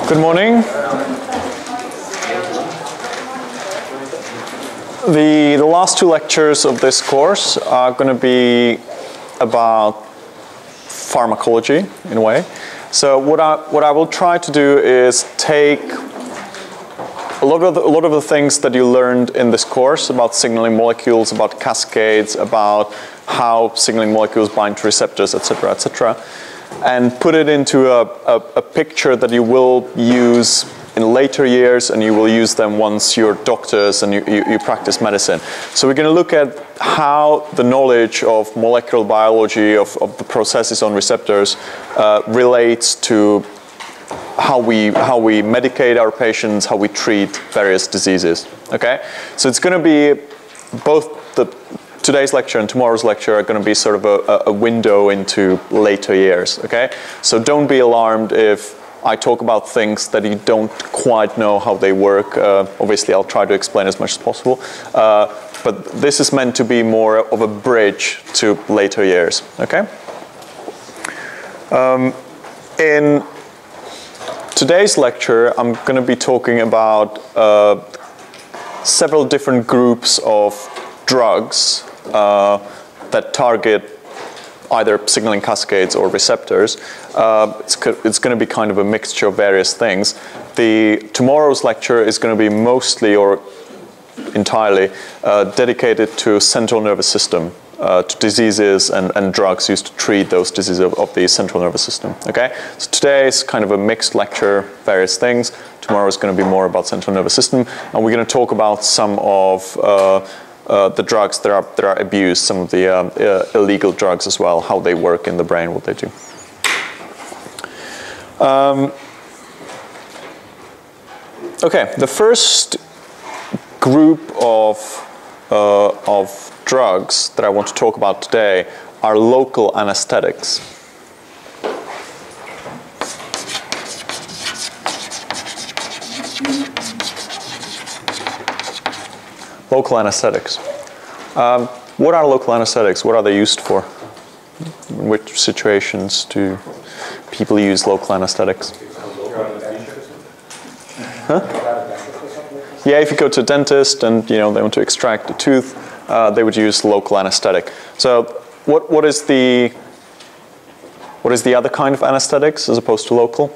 Good morning. The last two lectures of this course are going to be about pharmacology in a way. So what I will try to do is take a lot of the things that you learned in this course about signaling molecules, about cascades, about how signaling molecules bind to receptors, etc., and put it into a picture that you will use in later years, and you will use them once you're doctors and you practice medicine. So we're going to look at how the knowledge of molecular biology, of the processes on receptors, relates to how we medicate our patients, how we treat various diseases. Okay, so it's going to be both today's lecture and tomorrow's lecture are going to be sort of a window into later years. Okay, so don't be alarmed if I talk about things that you don't quite know how they work. Obviously, I'll try to explain as much as possible. But this is meant to be more of a bridge to later years. Okay. In today's lecture, I'm going to be talking about several different groups of drugs that target either signaling cascades or receptors. It's going to be kind of a mixture of various things. Tomorrow's lecture is going to be mostly or entirely dedicated to central nervous system, to diseases and drugs used to treat those diseases of the central nervous system. Okay, so today is kind of a mixed lecture, various things. Tomorrow is going to be more about central nervous system, and we're going to talk about some of the drugs that are abused, some of the illegal drugs as well, how they work in the brain, what they do. Okay, the first group of drugs that I want to talk about today are local anesthetics. Local anesthetics. What are local anesthetics? What are they used for? In which situations do people use local anesthetics? Huh? Yeah, if you go to a dentist and they want to extract a tooth, they would use local anesthetic. So what is the other kind of anesthetics as opposed to local?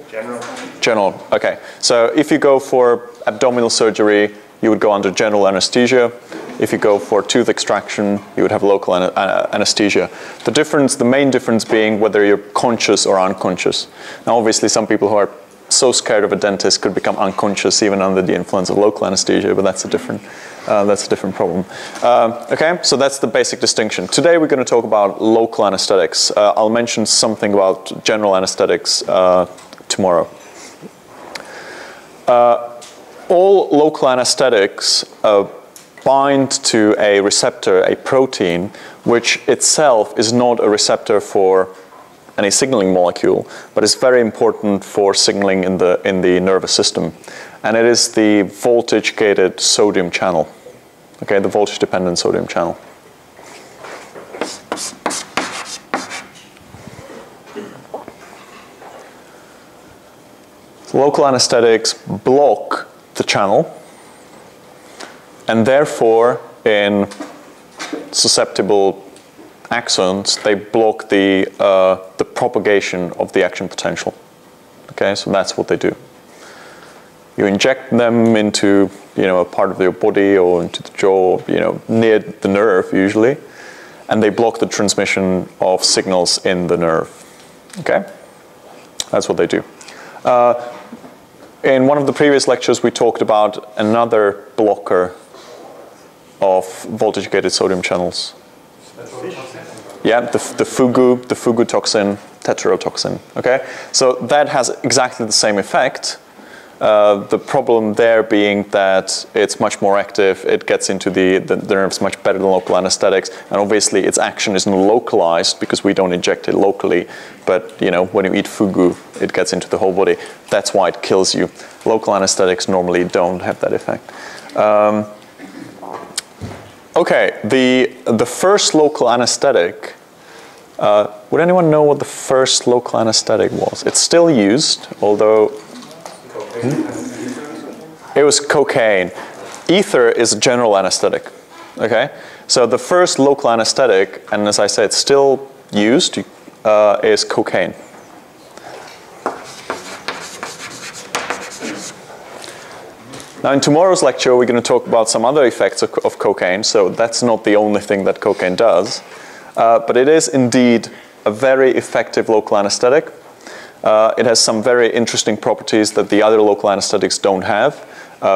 General. Okay. So if you go for abdominal surgery, you would go under general anesthesia. If you go for tooth extraction, you would have local anesthesia. The main difference being whether you're conscious or unconscious. Now, obviously, some people who are so scared of a dentist could become unconscious even under the influence of local anesthesia, but that's a different problem. Okay, so that's the basic distinction. Today, we're going to talk about local anesthetics. I'll mention something about general anesthetics tomorrow. All local anesthetics bind to a receptor, a protein, which itself is not a receptor for any signaling molecule, but is very important for signaling in the nervous system. And it is the voltage-gated sodium channel, okay, the voltage-dependent sodium channel. So local anesthetics block the channel, and therefore in susceptible axons they block the propagation of the action potential. Okay, so that's what they do. You inject them into a part of your body or into the jaw, near the nerve usually, and they block the transmission of signals in the nerve. Okay, that's what they do. In one of the previous lectures, we talked about another blocker of voltage-gated sodium channels. Yeah, the fugu toxin, tetrodotoxin. Okay, so that has exactly the same effect. The problem there being that it's much more active, it gets into the nerves much better than local anesthetics, and obviously its action isn't localized because we don't inject it locally, but when you eat fugu, it gets into the whole body. That's why it kills you. Local anesthetics normally don't have that effect. Okay, the first local anesthetic, would anyone know what the first local anesthetic was? It's still used, although It was cocaine. Ether is a general anesthetic. Okay, so the first local anesthetic, and as I said, still used, is cocaine. Now, in tomorrow's lecture, we're going to talk about some other effects of cocaine. So that's not the only thing that cocaine does, but it is indeed a very effective local anesthetic. It has some very interesting properties that the other local anesthetics don't have.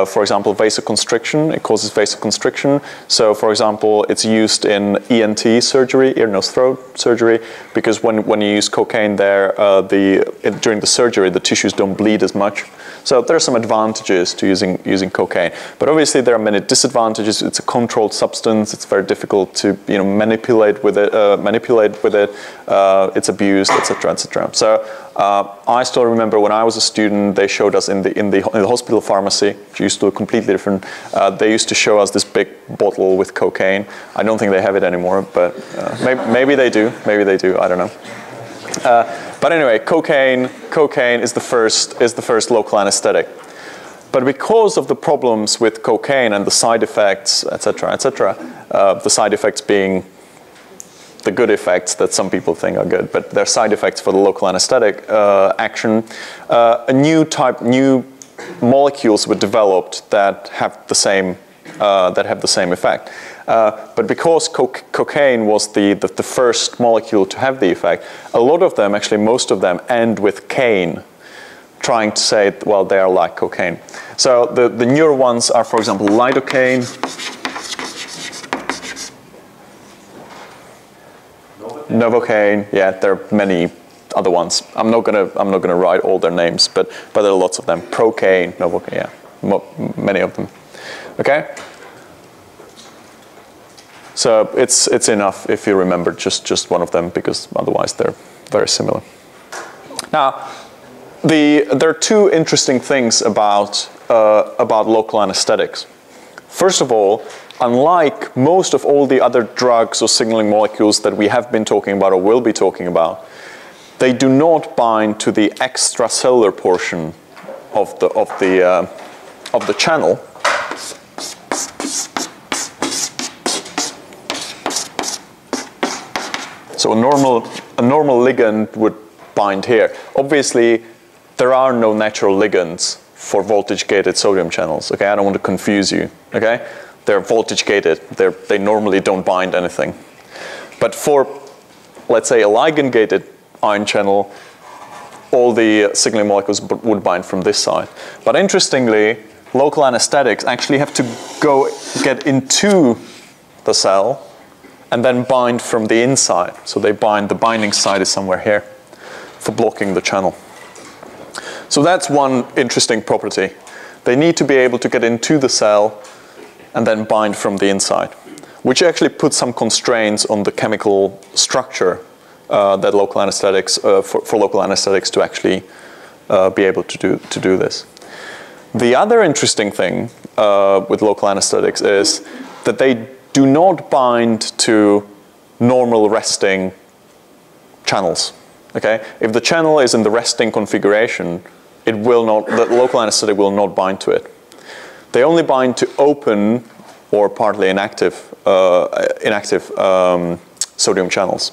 For example, vasoconstriction. It causes vasoconstriction. So, for example, it's used in ENT surgery, ear, nose, throat surgery, because when you use cocaine there, during the surgery, the tissues don't bleed as much. So there are some advantages to using cocaine, but obviously there are many disadvantages. It's a controlled substance. It's very difficult to manipulate with it. It's abused, etc., etc. So I still remember when I was a student, they showed us in the hospital pharmacy, which used to look completely different. They used to show us this big bottle with cocaine. I don't think they have it anymore, but maybe they do. Maybe they do. I don't know. But anyway, cocaine is the first local anesthetic. But because of the problems with cocaine and the side effects, etc., etc., the side effects being the good effects that some people think are good, but they're side effects for the local anesthetic action, new molecules were developed that have the same effect. But because cocaine was the first molecule to have the effect, a lot of them, actually most of them, end with cane, trying to say, well, they are like cocaine. So the newer ones are, for example, lidocaine, novocaine. Yeah, there are many other ones. I'm not gonna write all their names, but there are lots of them. Procaine, novocaine, yeah, many of them. Okay. So it's enough if you remember just one of them, because otherwise they're very similar. Now, there are two interesting things about local anesthetics. First of all, unlike most of all the other drugs or signaling molecules that we have been talking about or will be talking about, they do not bind to the extracellular portion of the channel. So a normal ligand would bind here. Obviously, there are no natural ligands for voltage-gated sodium channels. Okay, I don't want to confuse you. Okay, they're voltage-gated. They normally don't bind anything. But for, let's say, a ligand-gated ion channel, all the signaling molecules would bind from this side. But interestingly, local anesthetics actually have to get into the cell and then bind from the inside. So they bind, the binding site is somewhere here for blocking the channel. So that's one interesting property. They need to be able to get into the cell and then bind from the inside, which actually puts some constraints on the chemical structure that local anesthetics, for local anesthetics to actually be able to do this. The other interesting thing with local anesthetics is that they do not bind to normal resting channels. Okay, if the channel is in the resting configuration, it will not. The local anesthetic will not bind to it. They only bind to open or partly inactive sodium channels.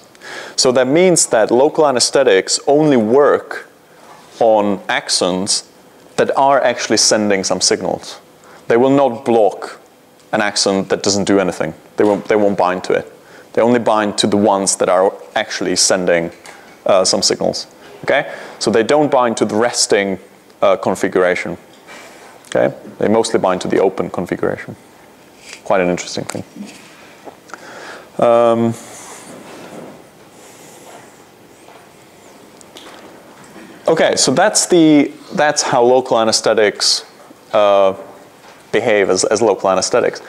So that means that local anesthetics only work on axons that are actually sending some signals. They will not block an axon that doesn't do anything. They won't bind to it. They only bind to the ones that are actually sending some signals. Okay, so they don't bind to the resting configuration. Okay, they mostly bind to the open configuration. Quite an interesting thing. Okay, so that's how local anesthetics behave as local anesthetics.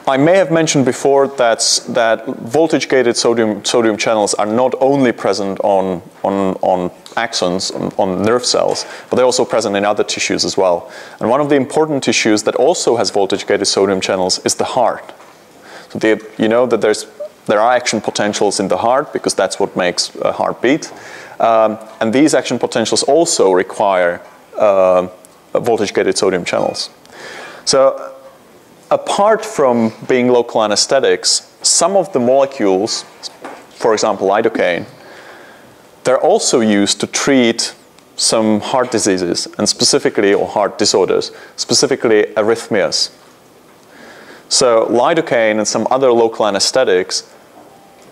I may have mentioned before that voltage-gated sodium channels are not only present on axons, on nerve cells, but they're also present in other tissues as well. And one of the important tissues that also has voltage-gated sodium channels is the heart. So you know that there are action potentials in the heart because that's what makes a heart beat. And these action potentials also require voltage-gated sodium channels. So apart from being local anesthetics, some of the molecules, for example lidocaine, they're also used to treat some heart diseases and specifically, or heart disorders, specifically arrhythmias. So lidocaine and some other local anesthetics,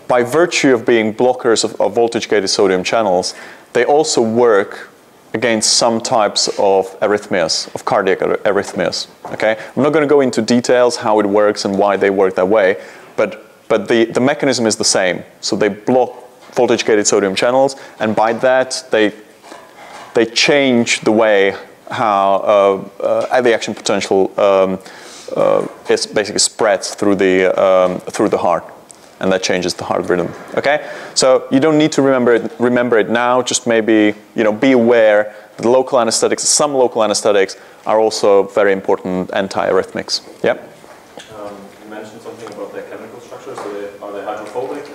by virtue of being blockers of voltage-gated sodium channels, they also work against some types of arrhythmias, of cardiac arrhythmias. Okay? I'm not going to go into details how it works and why they work that way, but the mechanism is the same. So they block voltage-gated sodium channels, and by that they change the way how the action potential is basically spreads through the heart, and that changes the heart rhythm. Okay, so you don't need to remember it now. Just maybe be aware that local anesthetics, some local anesthetics, are also very important antiarrhythmics. Yep. You mentioned something about their chemical structure. So are they hydrophobic,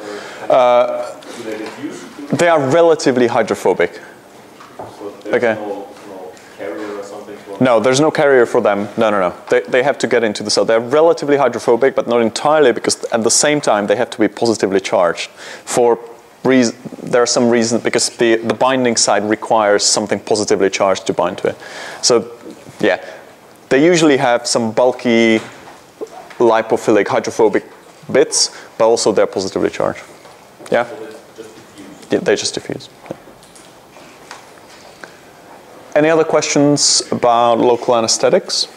or do they diffuse? They are relatively hydrophobic. So there's no carrier or something? No, there's no carrier for them. No. They have to get into the cell. They're relatively hydrophobic, but not entirely, because at the same time they have to be positively charged. There are some reasons, because the binding site requires something positively charged to bind to it. So, yeah, they usually have some bulky, lipophilic, hydrophobic bits, but also they're positively charged. Yeah? So they just diffuse? Yeah, they just diffuse. Yeah. Any other questions about local anesthetics?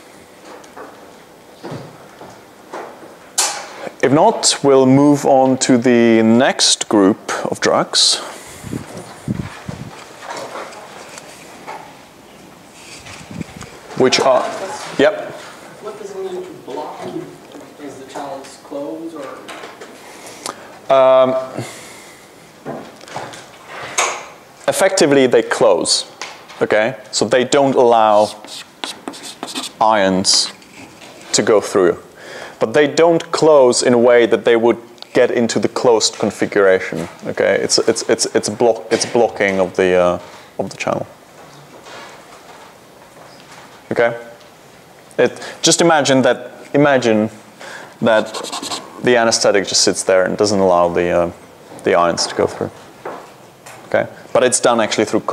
If not, we'll move on to the next group of drugs. Which are, yep. What does it mean to block? Does the channels close, or? Effectively, they close. Okay, so they don't allow ions to go through, but they don't close in a way that they would get into the closed configuration. Okay, it's blocking of the channel. Okay, just imagine that the anesthetic just sits there and doesn't allow the ions to go through. Okay, but it's done actually through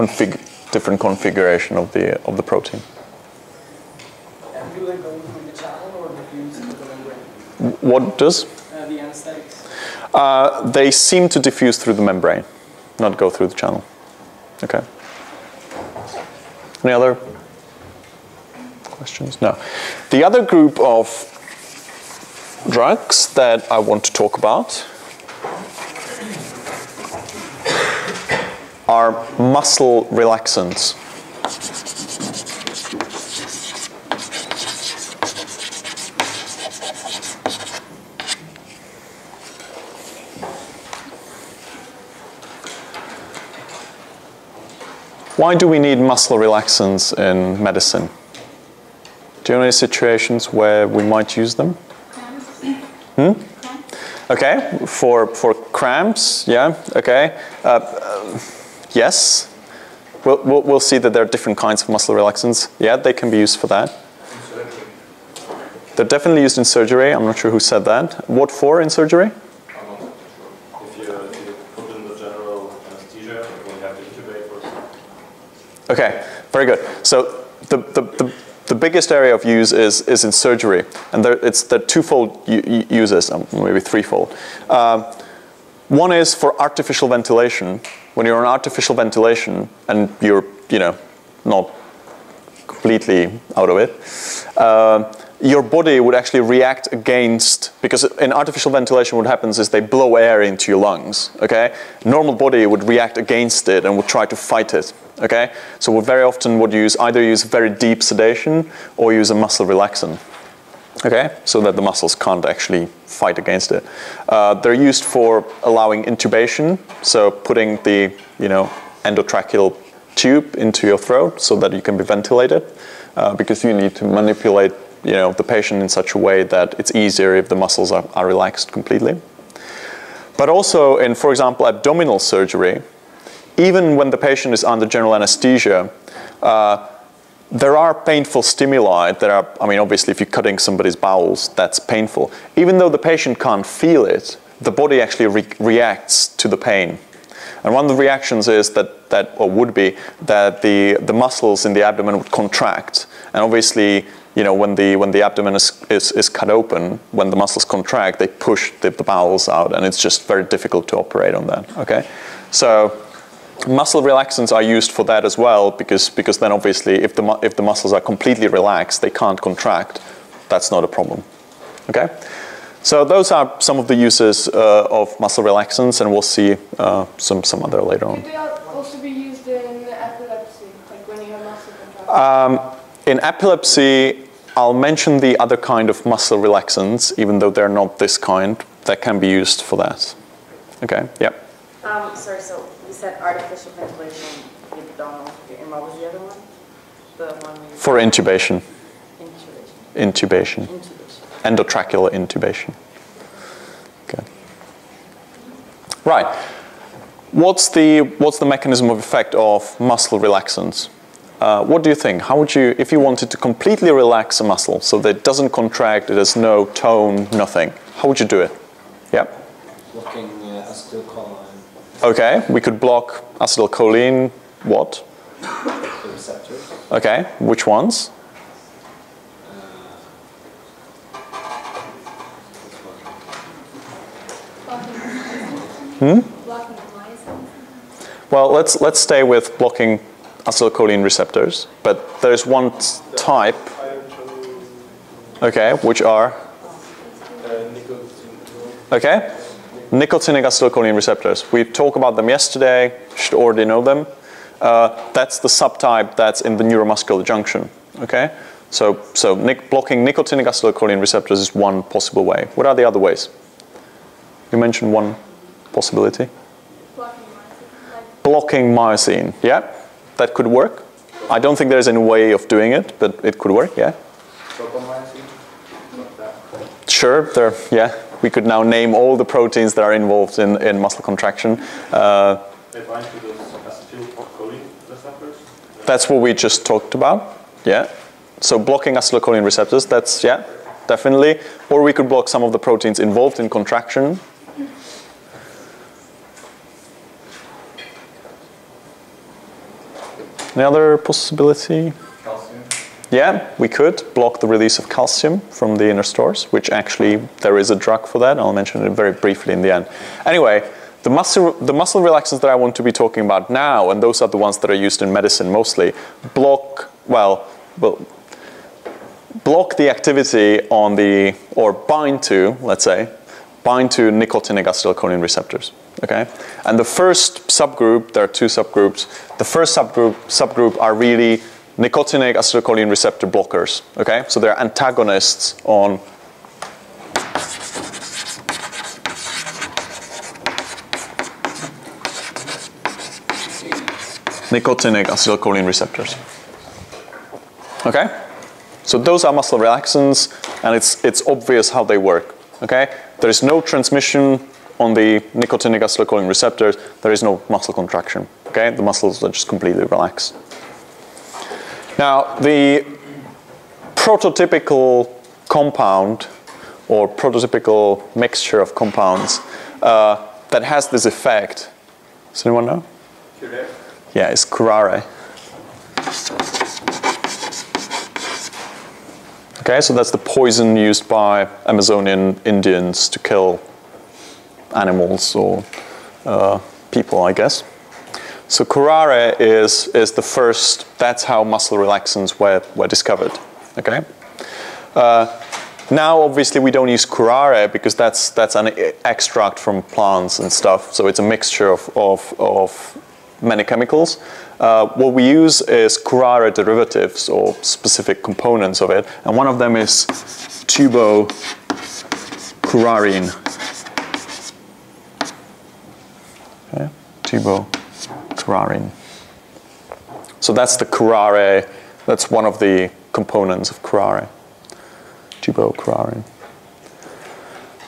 different configuration of the protein. And do they go through the channel or diffuse through the membrane? What does? The anesthetics. They seem to diffuse through the membrane, not go through the channel. Okay. Any other questions? No. The other group of drugs that I want to talk about are muscle relaxants. Why do we need muscle relaxants in medicine? Do you know any situations where we might use them? Okay, for cramps, yeah, okay. Yes, we'll see that there are different kinds of muscle relaxants. Yeah, they can be used for that. They're definitely used in surgery. I'm not sure who said that. What for in surgery? I'm not sure. If you put in the general anesthesia, you have to intubate first. Okay, very good. So the biggest area of use is in surgery, and it's the twofold uses, maybe threefold. One is for artificial ventilation. When you're on artificial ventilation and you're, not completely out of it, your body would actually react against, because in artificial ventilation what happens is they blow air into your lungs, okay? Normal body would react against it and would try to fight it, okay? So we very often would either use very deep sedation or use a muscle relaxant. Okay, so that the muscles can't actually fight against it. They're used for allowing intubation, so putting the endotracheal tube into your throat so that you can be ventilated, because you need to manipulate the patient in such a way that it's easier if the muscles are relaxed completely. But also in, for example, abdominal surgery, even when the patient is under general anesthesia, there are painful stimuli. I mean, obviously, if you're cutting somebody's bowels, that's painful. Even though the patient can't feel it, the body actually reacts to the pain. And one of the reactions is or would be that the muscles in the abdomen would contract. And obviously, you know, when the abdomen is cut open, when the muscles contract, they push the bowels out, and it's just very difficult to operate on that. Okay, so muscle relaxants are used for that as well, because then obviously if the muscles are completely relaxed, they can't contract. That's not a problem. Okay, so those are some of the uses of muscle relaxants, and we'll see some other later on. Could they also be used in epilepsy, like when you have muscle contraction? In epilepsy, I'll mention the other kind of muscle relaxants, even though they're not this kind, that can be used for that. Okay, yep. Sorry, so you said artificial ventilation, abdominal, and what was the other one? The one for intubation. Intubation. Intubation. Endotracheal intubation. Okay. Right. What's the mechanism of effect of muscle relaxants? What do you think? How would you, if you wanted to completely relax a muscle so that it doesn't contract, it has no tone, nothing, how would you do it? Yep. Blocking acetylcholine. Okay, we could block acetylcholine, what? The receptors. Okay, which ones? Blocking myosin. Well, let's stay with blocking acetylcholine receptors, but there's one type. Okay, which are? Okay, nicotinic acetylcholine receptors. We talked about them yesterday. You should already know them. That's the subtype that's in the neuromuscular junction. Okay, so blocking nicotinic acetylcholine receptors is one possible way. What are the other ways? You mentioned one possibility. Blocking myosin. Blocking myosin. Yeah, that could work. I don't think there's any way of doing it, but it could work. Yeah. Sure. Yeah. We could now name all the proteins that are involved in muscle contraction. They bind to those acetylcholine receptors? That's what we just talked about. Yeah. So blocking acetylcholine receptors, that's, yeah, definitely. Or we could block some of the proteins involved in contraction. Any other possibility? Calcium? Yeah, we could block the release of calcium from the inner stores, which actually there is a drug for that. I'll mention it very briefly in the end. Anyway, the muscle relaxants that I want to be talking about now, and those are the ones that are used in medicine mostly, block the activity on the, or bind to, let's say, bind to nicotinic acetylcholine receptors. Okay, and the first subgroup, there are two subgroups. The first subgroup are really nicotinic acetylcholine receptor blockers. Okay, so they're antagonists on nicotinic acetylcholine receptors. Okay, so those are muscle relaxants, and it's obvious how they work. Okay, there is no transmission on the nicotinic acetylcholine receptors. There is no muscle contraction. Okay, the muscles are just completely relaxed. Now, the prototypical compound or prototypical mixture of compounds that has this effect, does anyone know? Curare? Yeah, it's curare. Okay, so that's the poison used by Amazonian Indians to kill animals or people, I guess. So curare is the first, that's how muscle relaxants were discovered, okay? Now, obviously, we don't use curare because that's an extract from plants and stuff, so it's a mixture of many chemicals. What we use is curare derivatives or specific components of it, and one of them is tubocurarine. Okay, tubocurarine. So that's the curare, that's one of the components of curare, tubocurarine.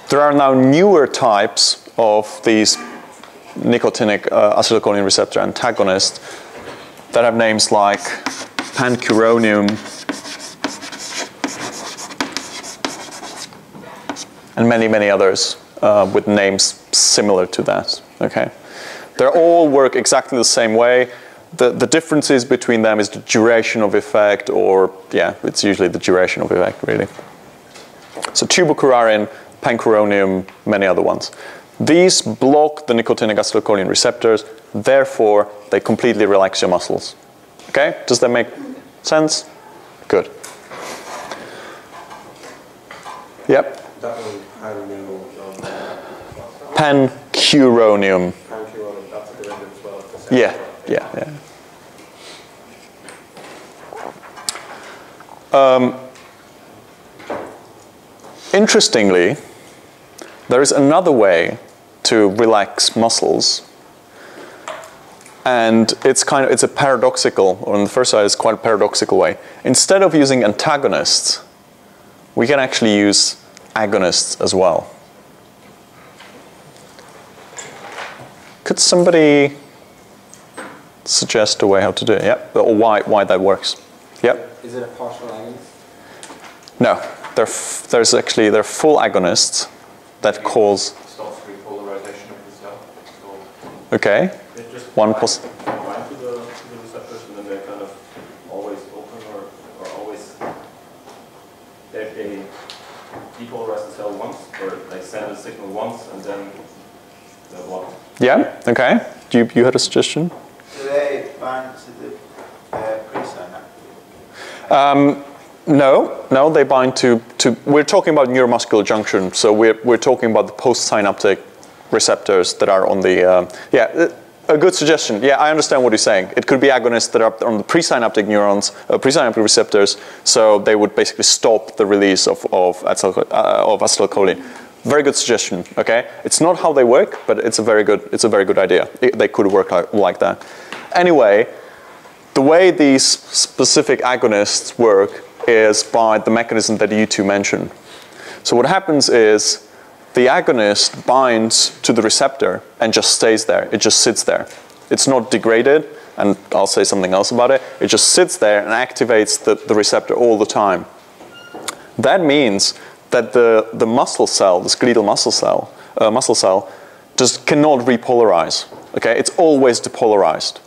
There are now newer types of these nicotinic acetylcholine receptor antagonists that have names like pancuronium, and many, many others with names similar to that, okay? They all work exactly the same way. The differences between them is the duration of effect, or, yeah, it's usually the duration of effect, really. So tubocurarin, pancuronium, many other ones. These block the nicotinic acetylcholine receptors, therefore they completely relax your muscles. Okay, does that make sense? Good. Yep. That one, Pancuronium. pancuronium, that's a derivative as well. Yeah, yeah, yeah. Interestingly, there is another way to relax muscles, and it's a paradoxical, or on the first side, it's quite a paradoxical way. Instead of using antagonists, we can actually use agonists as well. Could somebody suggest a way how to do it? Yep, or why that works? Yep. Is it a partial agonist? No, they're full agonists that cause. Stops repolarization of the cell. So Okay. it just One bind to the receptors, and then they're kind of always open or always they depolarize the cell once, or they send a signal once and then they're blocked. Yeah. Okay. You had a suggestion? Do they bind to the presynaptic? No, they bind to. We're talking about neuromuscular junction, so we're talking about the postsynaptic receptors that are on the. A good suggestion. Yeah, I understand what you're saying. It could be agonists that are on the presynaptic neurons, presynaptic receptors, so they would basically stop the release of acetylcholine. Very good suggestion. Okay, it's not how they work, but it's a very good idea. They could work like that. Anyway, the way these specific agonists work is by the mechanism that you two mentioned. So what happens is the agonist binds to the receptor and just stays there. It just sits there. It's not degraded, and I'll say something else about it. It just sits there and activates the receptor all the time. That means that the muscle cell, the skeletal muscle cell, just cannot repolarize. Okay, it's always depolarized.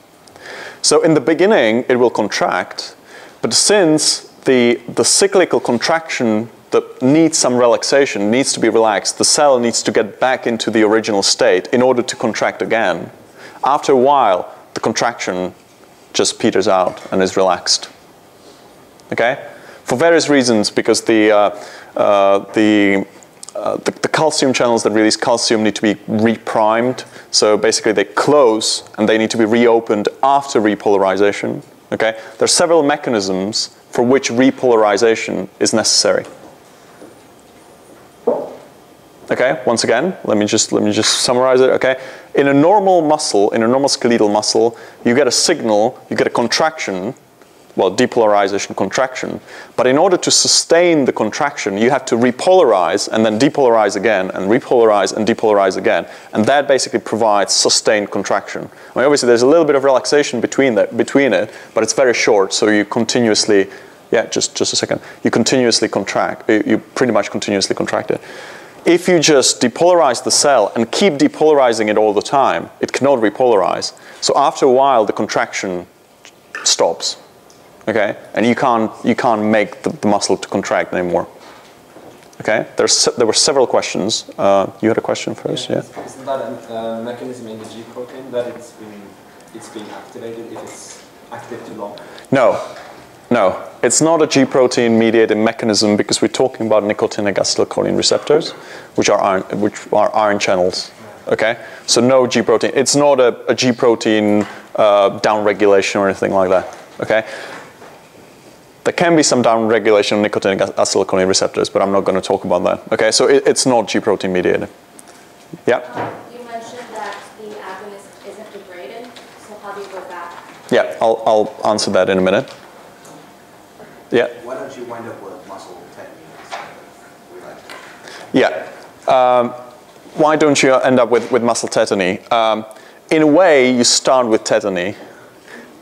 So in the beginning, it will contract, but since the cyclical contraction that needs some relaxation, needs to be relaxed, the cell needs to get back into the original state in order to contract again. After a while, the contraction just peters out and is relaxed. Okay? For various reasons, because the calcium channels that release calcium need to be reprimed. So basically they close and they need to be reopened after repolarization. Okay? There are several mechanisms for which repolarization is necessary. Okay, once again, let me just summarize it, okay? In a normal muscle, in a normal skeletal muscle, you get a signal, you get a contraction, well, depolarization, contraction, but in order to sustain the contraction, you have to repolarize and then depolarize again, and repolarize and depolarize again, and that basically provides sustained contraction. I mean, obviously there's a little bit of relaxation between it, but it's very short, so you continuously, yeah, just a second, you continuously contract, you pretty much continuously contract it. If you just depolarize the cell and keep depolarizing it all the time, it cannot repolarize. So after a while, the contraction stops, okay? And you can't make the muscle to contract anymore, okay? There were several questions. You had a question first, yeah? Isn't that a mechanism in the G protein that it's being activated if it's active too long? No, it's not a G protein mediated mechanism because we're talking about nicotinic acetylcholine receptors, which are iron channels. Okay, so no G protein. It's not a G protein downregulation or anything like that. Okay, there can be some downregulation of nicotinic acetylcholine receptors, but I'm not going to talk about that. Okay, so it's not G protein mediated. Yeah. You mentioned that the agonist isn't degraded, so how do you go back? Yeah, I'll answer that in a minute. Yeah. Why don't you wind up with muscle techniques? Yeah. Why don't you end up with muscle tetany? In a way, you start with tetany,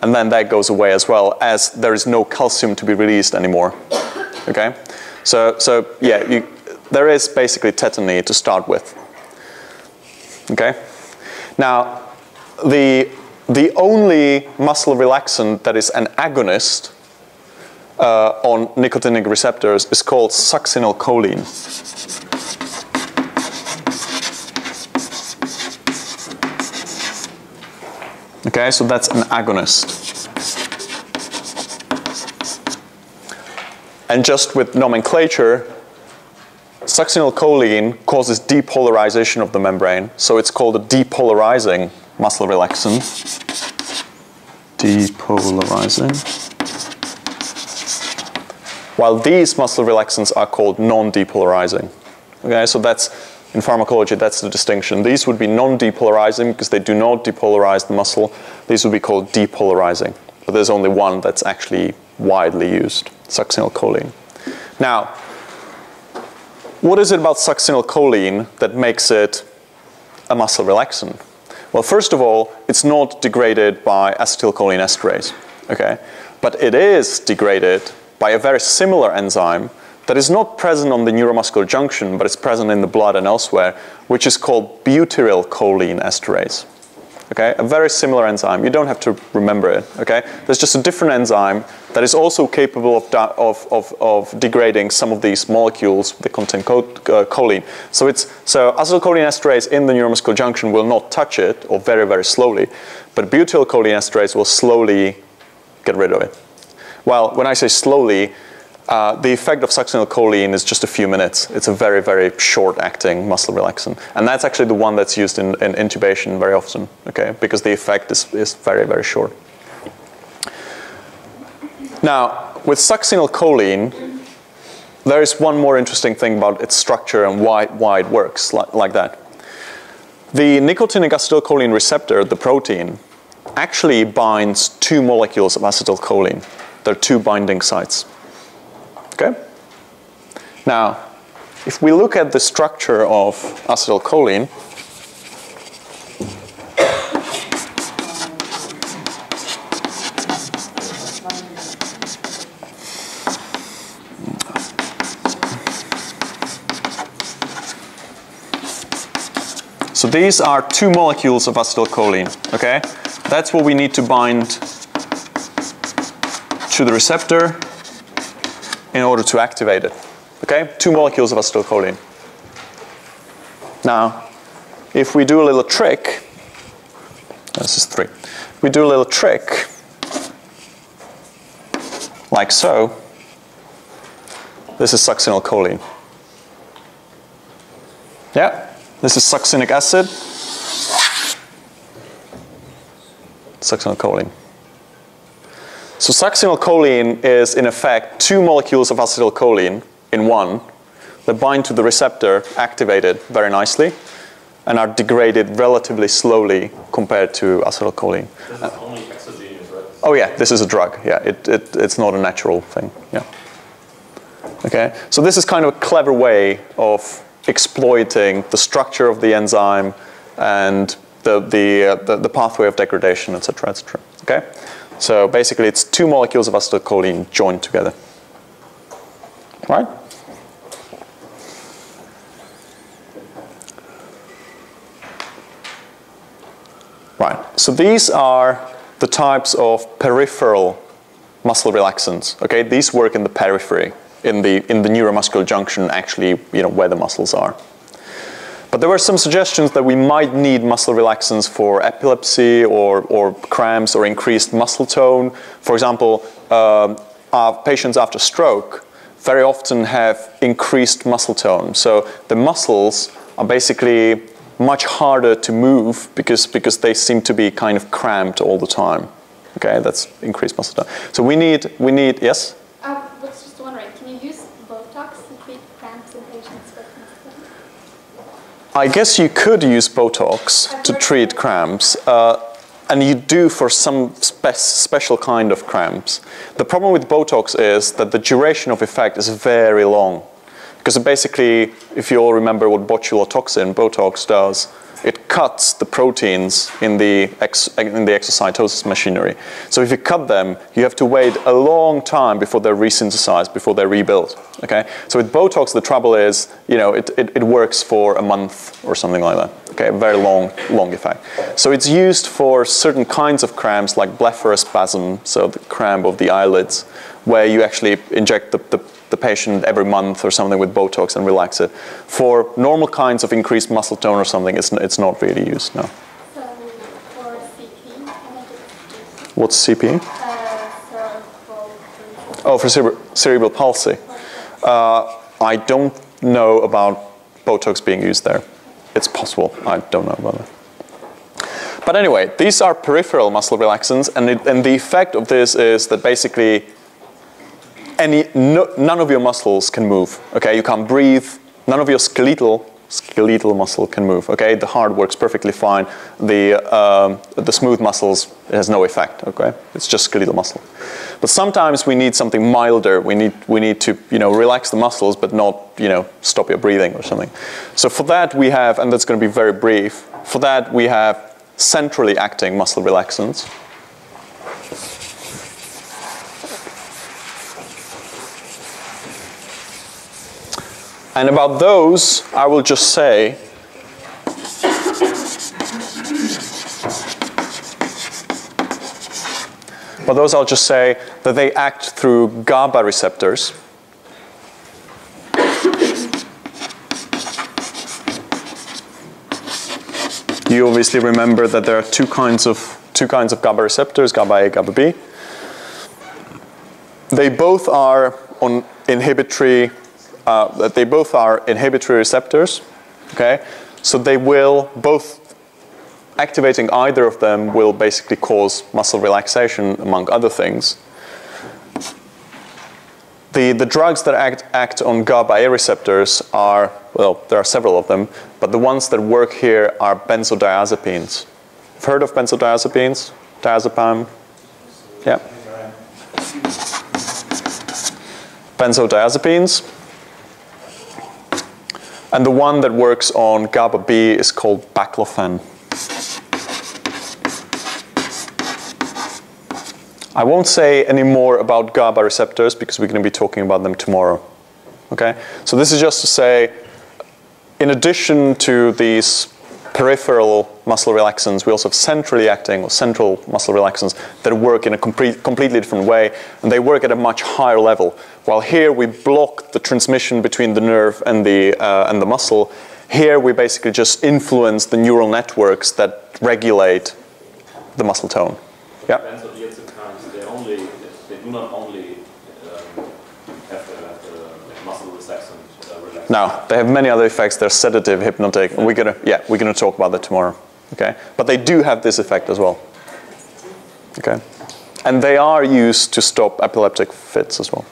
and then that goes away as well, as there is no calcium to be released anymore. Okay? So yeah, there is basically tetany to start with. Okay? Now, the only muscle relaxant that is an agonist on nicotinic receptors is called succinylcholine. Okay, so that's an agonist. And just with nomenclature, succinylcholine causes depolarization of the membrane, so it's called a depolarizing muscle relaxant. Depolarizing. While these muscle relaxants are called non-depolarizing. Okay, so that's, in pharmacology, that's the distinction. These would be non-depolarizing because they do not depolarize the muscle. These would be called depolarizing. But there's only one that's actually widely used, succinylcholine. Now, what is it about succinylcholine that makes it a muscle relaxant? Well, first of all, it's not degraded by acetylcholine esterase, okay? But it is degraded by a very similar enzyme that is not present on the neuromuscular junction, but it's present in the blood and elsewhere, which is called butyrylcholine esterase. Okay, a very similar enzyme. You don't have to remember it. Okay, there's just a different enzyme that is also capable of degrading some of these molecules that contain choline. So acetylcholine esterase in the neuromuscular junction will not touch it, or very, very slowly, but butyrylcholine esterase will slowly get rid of it. Well, when I say slowly, the effect of succinylcholine is just a few minutes. It's a very, very short-acting muscle relaxant. And that's actually the one that's used in intubation very often, okay? Because the effect is very, very short. Now, with succinylcholine, there is one more interesting thing about its structure and why it works like that. The nicotinic acetylcholine receptor, the protein, actually binds 2 molecules of acetylcholine. There are 2 binding sites. Okay? Now, if we look at the structure of acetylcholine, so these are 2 molecules of acetylcholine, okay? That's what we need to bind to the receptor in order to activate it. Okay? 2 molecules of acetylcholine. Now, if we do a little trick, this is 3. If we do a little trick, like so, this is succinylcholine. Yeah? This is succinic acid, succinylcholine. So succinylcholine is, in effect, 2 molecules of acetylcholine in one that bind to the receptor, activate it very nicely, and are degraded relatively slowly compared to acetylcholine. This is only exogenous, right? Oh yeah, this is a drug. Yeah, it's not a natural thing. Yeah. Okay, so this is kind of a clever way of exploiting the structure of the enzyme and the pathway of degradation, etc., etc. Okay. So basically, it's 2 molecules of acetylcholine joined together. Right? Right. So these are the types of peripheral muscle relaxants. Okay, these work in the periphery, in the neuromuscular junction, actually, where the muscles are. But there were some suggestions that we might need muscle relaxants for epilepsy or cramps or increased muscle tone. For example, patients after stroke very often have increased muscle tone. So the muscles are basically much harder to move because they seem to be kind of cramped all the time. Okay, that's increased muscle tone. So we need, yes? I was just wondering, can you use Botox to treat cramps in patients with muscle tone? I guess you could use Botox to treat cramps, and you do for some special kind of cramps. The problem with Botox is that the duration of effect is very long. Because basically, if you all remember what botulotoxin, Botox does, it cuts the proteins in the exocytosis machinery. So if you cut them, you have to wait a long time before they're resynthesized, before they're rebuilt. Okay? So with Botox, the trouble is, you know, it works for a month or something like that. Okay, a very long effect. So it's used for certain kinds of cramps, like blepharospasm, so the cramp of the eyelids, where you actually inject the patient every month or something with Botox and relax it. For normal kinds of increased muscle tone or something, it's not really used, no. So for CP, What's CP? cerebral Oh, for cerebral palsy. I don't know about Botox being used there. It's possible. I don't know about that. But anyway, these are peripheral muscle relaxants, and the effect of this is that basically none of your muscles can move. Okay, you can't breathe. None of your skeletal muscle can move. Okay, the heart works perfectly fine. The smooth muscles, it has no effect. Okay, it's just skeletal muscle. But sometimes we need something milder. We need to, you know, relax the muscles, but not, you know, stop your breathing or something. So for that we have, and that's going to be very brief. For that we have centrally acting muscle relaxants. And about those, I will just say that they act through GABA receptors. You obviously remember that there are two kinds of GABA receptors, GABA A, GABA B. They both are on inhibitory. They both are inhibitory receptors, okay? So they will both, activating either of them will basically cause muscle relaxation, among other things. The drugs that act on GABA A receptors are, well, there are several of them, but the ones that work here are benzodiazepines. You've heard of benzodiazepines? Diazepam? Yeah. Benzodiazepines. And the one that works on GABA B is called baclofen. I won't say any more about GABA receptors because we're going to be talking about them tomorrow. Okay? So this is just to say, in addition to these peripheral muscle relaxants, we also have centrally acting or central muscle relaxants that work in a completely different way, and they work at a much higher level. While here we block the transmission between the nerve and the muscle, here we basically just influence the neural networks that regulate the muscle tone. Yeah? Benzodiazepines, they do not only have the muscle relaxant. No, they have many other effects. They're sedative, hypnotic. And we're gonna talk about that tomorrow. Okay, but they do have this effect as well. Okay, and they are used to stop epileptic fits as well.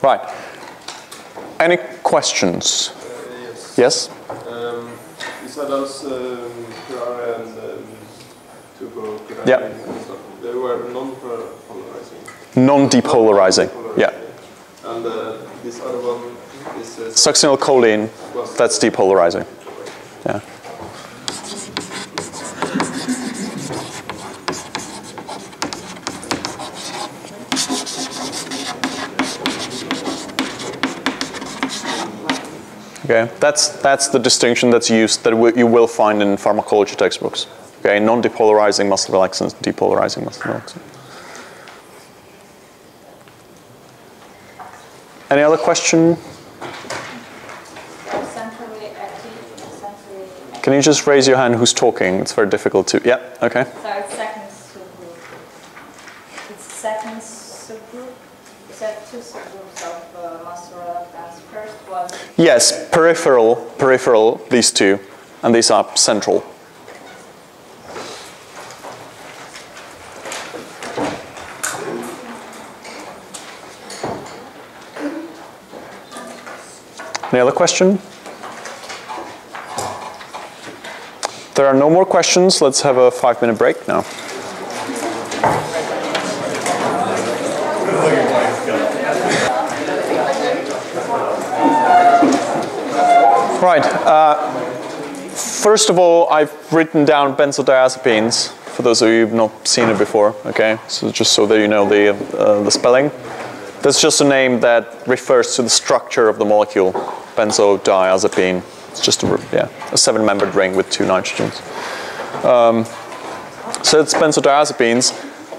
Right. Any questions? Yes. Yes? You said those Curare and Tubo, Yeah. They were non-polarizing. Non-depolarizing. Yeah. And this other one is Sucinylcholine, that's depolarizing. Yeah. Okay, that's the distinction that's used, that you will find in pharmacology textbooks. Okay, non-depolarizing muscle relaxants, depolarizing muscle relaxants. Any other question? Can you just raise your hand who's talking? It's very difficult to, yeah, okay. So it's second subgroup. It's second subgroup. You said two subgroups of muscle relaxants. First one. Yes, peripheral, these two, and these are central. Any other question? There are no more questions. Let's have a 5-minute break now. Right. first of all, I've written down benzodiazepines, for those of you who've not seen it before, okay? So just so that you know the spelling. That's just a name that refers to the structure of the molecule, benzodiazepine. It's just a 7-membered ring with 2 nitrogens. So it's benzodiazepines.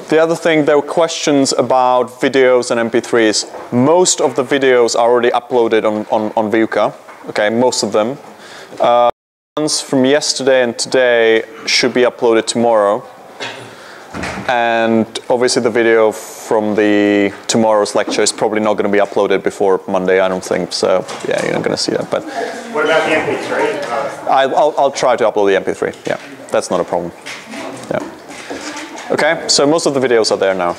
The other thing, there were questions about videos and MP3s. Most of the videos are already uploaded on Viuka, okay, most of them. Ones from yesterday and today should be uploaded tomorrow. And obviously the video from tomorrow's lecture is probably not going to be uploaded before Monday, I don't think. So yeah, you're not going to see that. But what about the MP3? I'll try to upload the MP3. Yeah, that's not a problem. Yeah. Okay, so most of the videos are there now.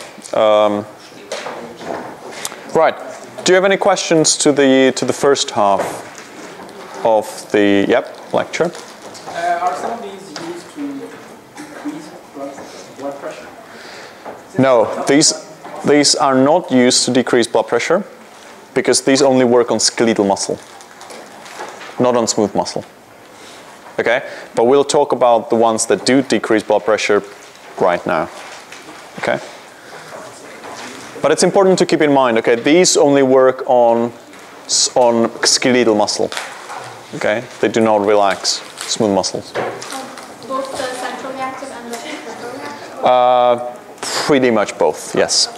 Right. Do you have any questions to the first half of the lecture? Are some of these used to decrease blood pressure? No, these are not used to decrease blood pressure because these only work on skeletal muscle, not on smooth muscle. Okay, but we'll talk about the ones that do decrease blood pressure right now. Okay, but it's important to keep in mind. Okay, these only work on skeletal muscle. Okay, they do not relax smooth muscles. Both the centrally active and the peripherally active? Pretty much both, yes.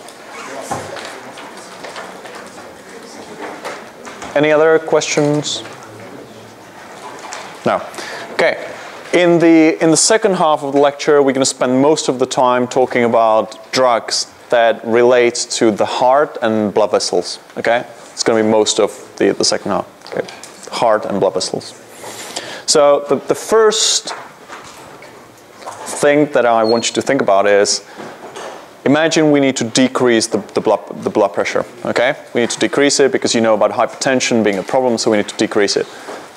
Any other questions? No. Okay. In the second half of the lecture, we're going to spend most of the time talking about drugs that relate to the heart and blood vessels. Okay, it's going to be most of the second half. Okay, heart and blood vessels. So the first thing that I want you to think about is, imagine we need to decrease the blood pressure. Okay, we need to decrease it because you know about hypertension being a problem, so we need to decrease it.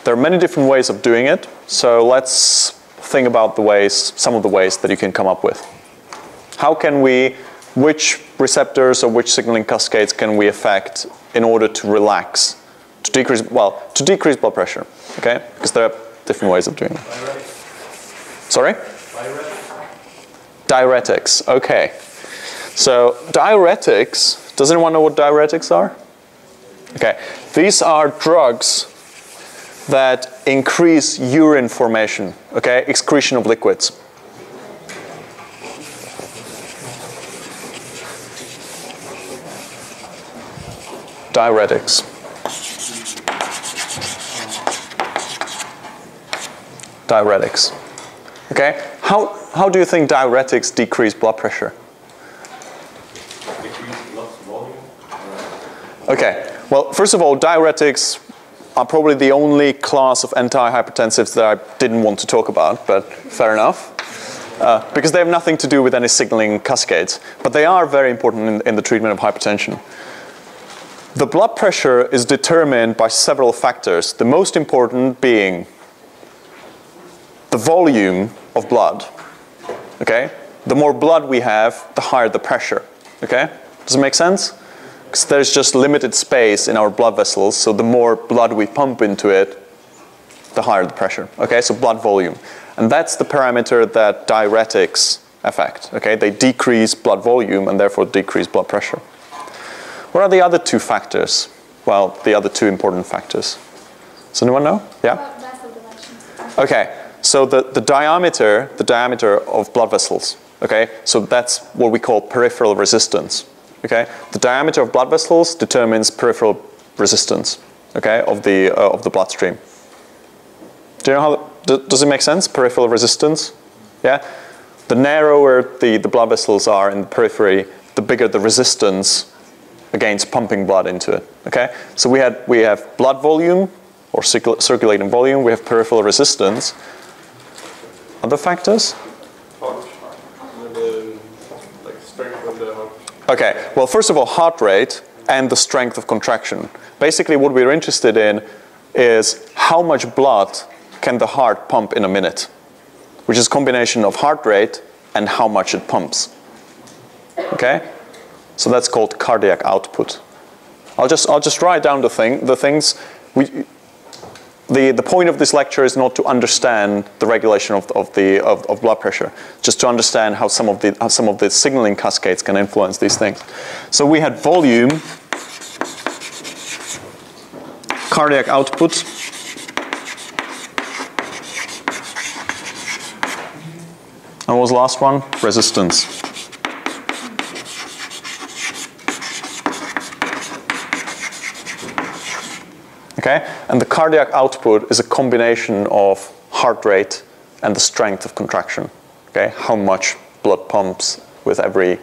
There are many different ways of doing it, so let's think about some of the ways that you can come up with. How can which receptors or which signaling cascades can we affect in order to relax, to decrease blood pressure, okay? Because there are different ways of doing it. Diuretics. Sorry? Diuretics, okay. So diuretics, does anyone know what diuretics are? Okay, these are drugs that increase urine formation, okay, excretion of liquids. Diuretics. Diuretics. Okay, how do you think diuretics decrease blood pressure? Decrease blood volume? Okay, well, first of all, diuretics are probably the only class of antihypertensives that I didn't want to talk about, but fair enough. Because they have nothing to do with any signaling cascades. But they are very important in the treatment of hypertension. The blood pressure is determined by several factors, the most important being the volume of blood. Okay? The more blood we have, the higher the pressure. Okay? Does it make sense? Because there's just limited space in our blood vessels, so the more blood we pump into it, the higher the pressure. Okay, so blood volume. And that's the parameter that diuretics affect. Okay, they decrease blood volume and therefore decrease blood pressure. What are the other two factors? Well, the other two important factors. Does anyone know? Yeah? Okay, so the diameter of blood vessels. Okay, so that's what we call peripheral resistance. Okay, the diameter of blood vessels determines peripheral resistance, okay, of the bloodstream. Do you know how? Does it make sense? Peripheral resistance, yeah. The narrower the blood vessels are in the periphery, the bigger the resistance against pumping blood into it. Okay, so we have blood volume or circulating volume. We have peripheral resistance. Other factors? Heart. Like strength of the heart. Okay, well, first of all, heart rate and the strength of contraction. Basically, what we're interested in is how much blood can the heart pump in a minute, which is a combination of heart rate and how much it pumps. Okay, so that's called cardiac output. I'll just write down the things. the point of this lecture is not to understand the regulation of blood pressure, just to understand how some of the signaling cascades can influence these things. So we had volume, cardiac output, and what was the last one? Resistance. Okay? And the cardiac output is a combination of heart rate and the strength of contraction. Okay? How much blood pumps with every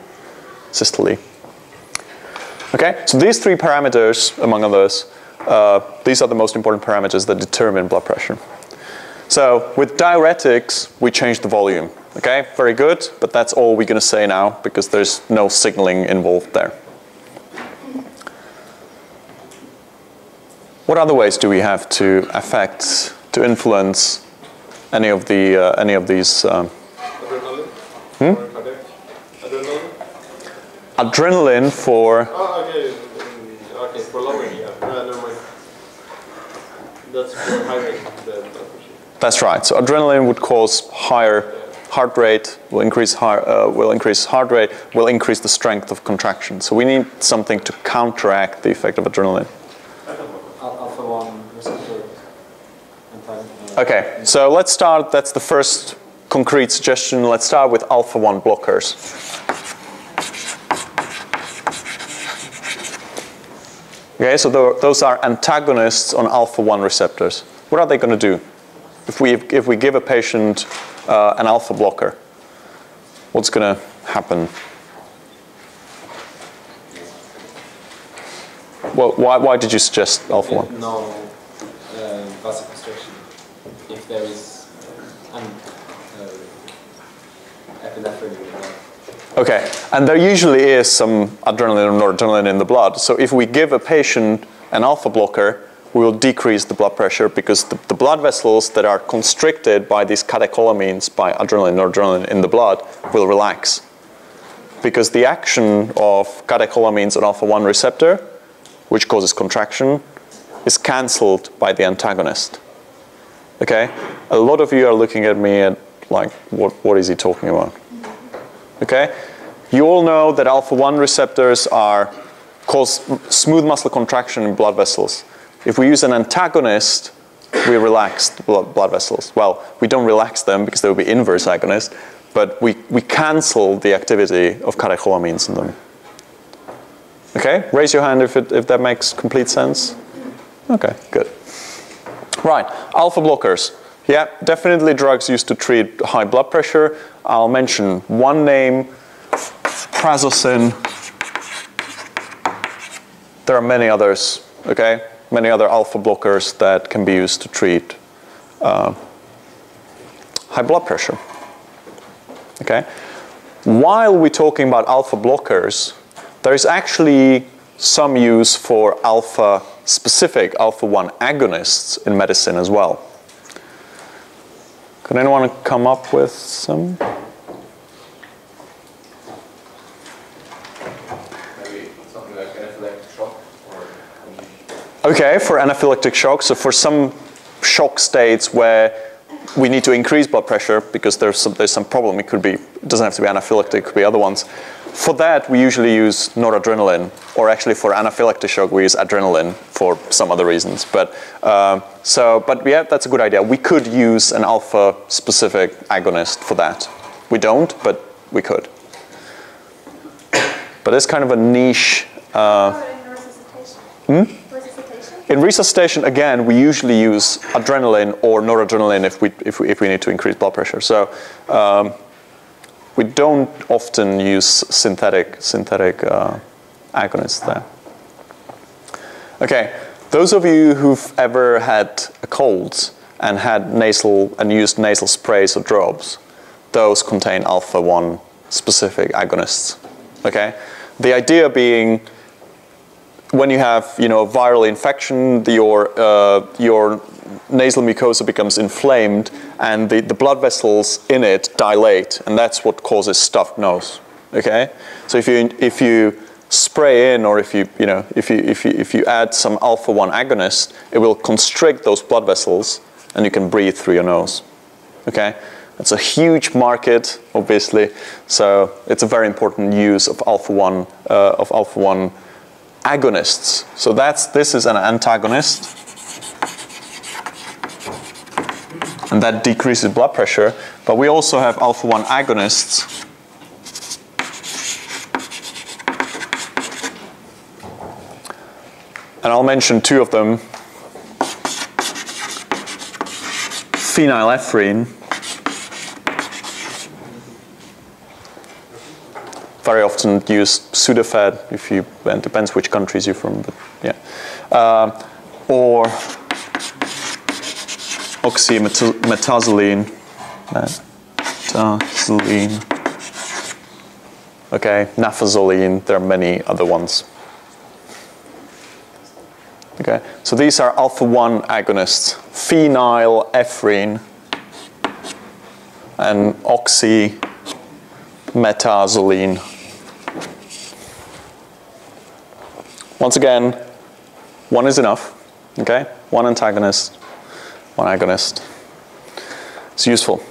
systole. Okay? So these three parameters, among others, these are the most important parameters that determine blood pressure. So with diuretics, we change the volume. Okay? Very good, but that's all we're going to say now because there's no signaling involved there. What other ways do we have to affect, to influence any of these? Adrenaline? Cardiac? Adrenaline? Adrenaline for. Oh, okay. Okay, for lowering, yeah. Never mind. That's for high rate. That's right. So adrenaline would cause higher heart rate, will increase heart rate, will increase the strength of contraction. So we need something to counteract the effect of adrenaline. Alpha-1 receptor antagonist. Okay, so let's start. That's the first concrete suggestion. Let's start with alpha-1 blockers. Okay, so those are antagonists on alpha-1 receptors. What are they going to do? If we give a patient an alpha blocker, what's going to happen? Well, why did you suggest alpha-1? No vasoconstriction. If there is epinephrine in the blood. Okay, and there usually is some adrenaline or noradrenaline in the blood. So if we give a patient an alpha blocker, we will decrease the blood pressure because the blood vessels that are constricted by these catecholamines, by adrenaline, noradrenaline in the blood, will relax. Because the action of catecholamines on alpha-1 receptor, which causes contraction, is cancelled by the antagonist. Okay? A lot of you are looking at me and like, what is he talking about? Okay? You all know that alpha-1 receptors cause smooth muscle contraction in blood vessels. If we use an antagonist, we relax the blood vessels. Well, we don't relax them because they will be inverse agonists, but we cancel the activity of catecholamines in them. Okay? Raise your hand if that makes complete sense. Okay, good. Right, alpha blockers. Yeah, definitely drugs used to treat high blood pressure. I'll mention one name, prazosin. There are many others, okay? Many other alpha blockers that can be used to treat high blood pressure. Okay? While we're talking about alpha blockers, there is actually some use for specific alpha-1 agonists in medicine as well. Could anyone come up with some? Maybe something like anaphylactic shock or. Okay, for anaphylactic shock, so for some shock states where we need to increase blood pressure because there's some problem, it doesn't have to be anaphylactic, it could be other ones. For that, we usually use noradrenaline, or actually for anaphylactic shock, we use adrenaline for some other reasons. But yeah, that's a good idea. We could use an alpha-specific agonist for that. We don't, but we could. But it's kind of a niche. In resuscitation? Resuscitation? In resuscitation, again, we usually use adrenaline or noradrenaline if we need to increase blood pressure. So we don't often use synthetic agonists there. Okay, those of you who've ever had a cold and used nasal sprays or drops, those contain alpha-1 specific agonists. Okay, the idea being, when you have viral infection, your nasal mucosa becomes inflamed and the blood vessels in it dilate, and that's what causes stuffed nose. Okay, so if you spray in, or if you add some alpha-1 agonist, it will constrict those blood vessels, and you can breathe through your nose. Okay, it's a huge market, obviously. So it's a very important use of alpha-1 agonists. So this is an antagonist, and that decreases blood pressure. But we also have alpha-1 agonists. And I'll mention two of them. Phenylephrine, very often used Sudafed, and depends which countries you're from, but yeah. Or oxymetazoline. Okay, nafazoline, there are many other ones. Okay, so these are alpha-1 agonists, phenylephrine and oxymetazoline. Once again, one is enough, okay? One antagonist, one agonist. It's useful.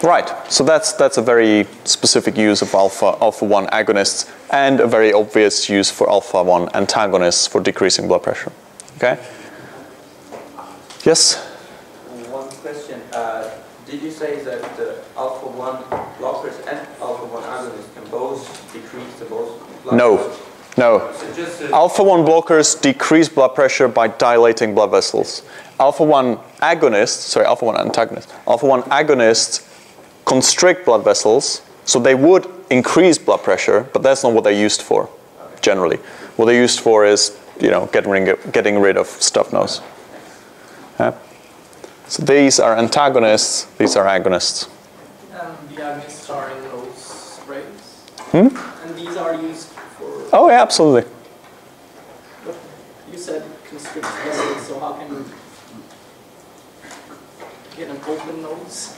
Right, so that's a very specific use of alpha-1 agonists, and a very obvious use for alpha-1 antagonists for decreasing blood pressure. Okay? Yes? One question. Did you say that alpha-1 blockers and alpha-1 agonists can both decrease the blood pressure? No. So just Alpha-1 blockers decrease blood pressure by dilating blood vessels. Alpha-1 antagonists constrict blood vessels, so they would increase blood pressure, but that's not what they're used for, generally. What they're used for is, getting rid of stuffed nose. Yeah? So these are antagonists, these are agonists. And the agonists are in nose sprays? And these are used for... Oh, yeah, absolutely. But you said constrict vessels, so how can you get an open nose?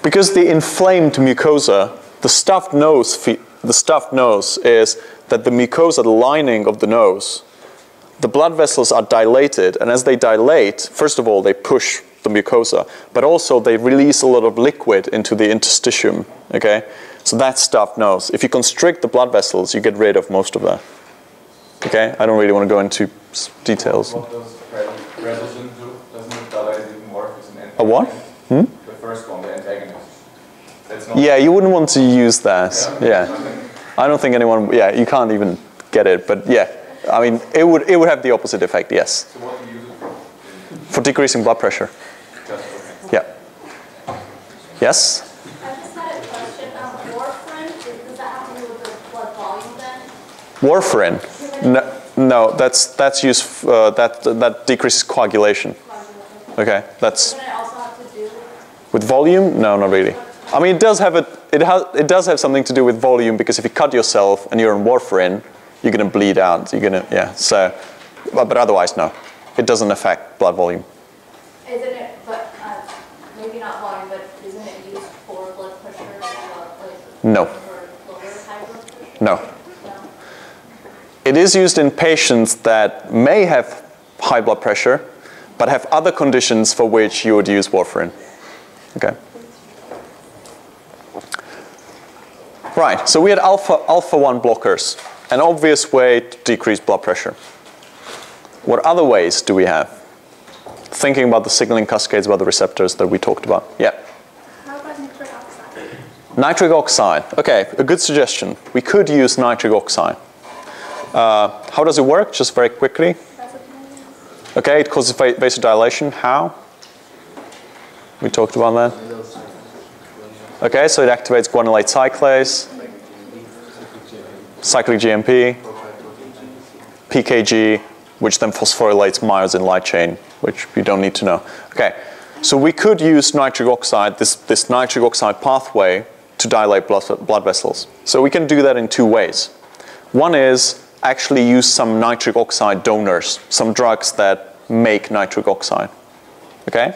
Because the inflamed mucosa, the stuffed nose is that the mucosa, the lining of the nose, the blood vessels are dilated, and as they dilate, first of all, they push the mucosa, but also they release a lot of liquid into the interstitium, okay? So that's stuffed nose. If you constrict the blood vessels, you get rid of most of that, okay? I don't really want to go into details. What does prednisone do? Doesn't it dilate even more if it's an antagonist? A what? The first one, the antagonist. That's not Yeah, you wouldn't want to use that, yeah. I don't think anyone, you can't even get it, but yeah. I mean, it would have the opposite effect, yes. So what do you use it for? For decreasing blood pressure. Just Yeah. Yes? I just had a question. Warfarin, does that have to do with the blood volume then? Warfarin? No, that's used. That decreases coagulation. Okay, that's. Doesn't it also have to do With volume? No, not really. I mean, it does have something to do with volume, because if you cut yourself and you're on warfarin, you're going to bleed out. You're going to, So, but otherwise, no, it doesn't affect blood volume. Isn't it, but maybe not volume, but isn't it used for blood pressure as well? No. For lower high blood pressure? No. No. It is used in patients that may have high blood pressure, but have other conditions for which you would use warfarin. Okay. Right, so we had alpha-1 blockers, an obvious way to decrease blood pressure. What other ways do we have? Thinking about the signaling cascades about the receptors that we talked about. Yeah? How about nitric oxide? Nitric oxide. Okay, a good suggestion. We could use nitric oxide. How does it work? Just very quickly. Okay, it causes vasodilation. How? We talked about that. Okay, so it activates guanylate cyclase, cyclic GMP, PKG, which then phosphorylates myosin light chain, which you don't need to know. Okay, so we could use nitric oxide, this nitric oxide pathway, to dilate blood vessels. So we can do that in two ways. One is actually use some nitric oxide donors, some drugs that make nitric oxide. Okay?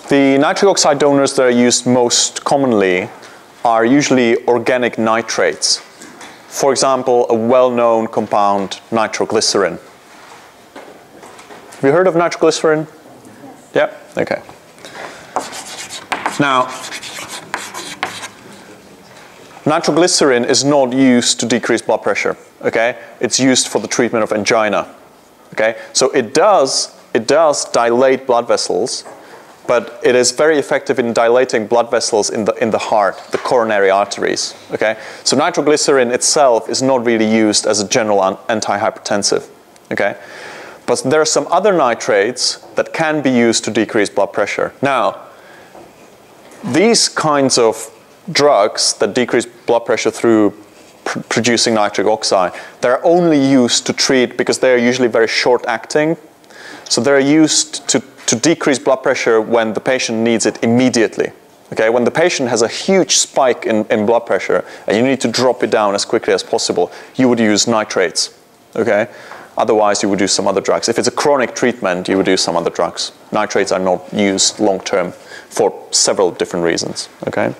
The nitric oxide donors that are used most commonly are usually organic nitrates. For example, a well-known compound, nitroglycerin. Have you heard of nitroglycerin? Yeah? Okay. Now, nitroglycerin is not used to decrease blood pressure, okay? It's used for the treatment of angina, okay? So it does dilate blood vessels, but it is very effective in dilating blood vessels in the heart, the coronary arteries, okay? So nitroglycerin itself is not really used as a general antihypertensive, okay? But there are some other nitrates that can be used to decrease blood pressure. Now, these kinds of drugs that decrease blood pressure through producing nitric oxide, they're only used to treat, because they're usually very short-acting, so they're used to decrease blood pressure when the patient needs it immediately. Okay? When the patient has a huge spike in blood pressure and you need to drop it down as quickly as possible, you would use nitrates. Okay? Otherwise, you would use some other drugs. If it's a chronic treatment, you would use some other drugs. Nitrates are not used long-term for several different reasons. Okay?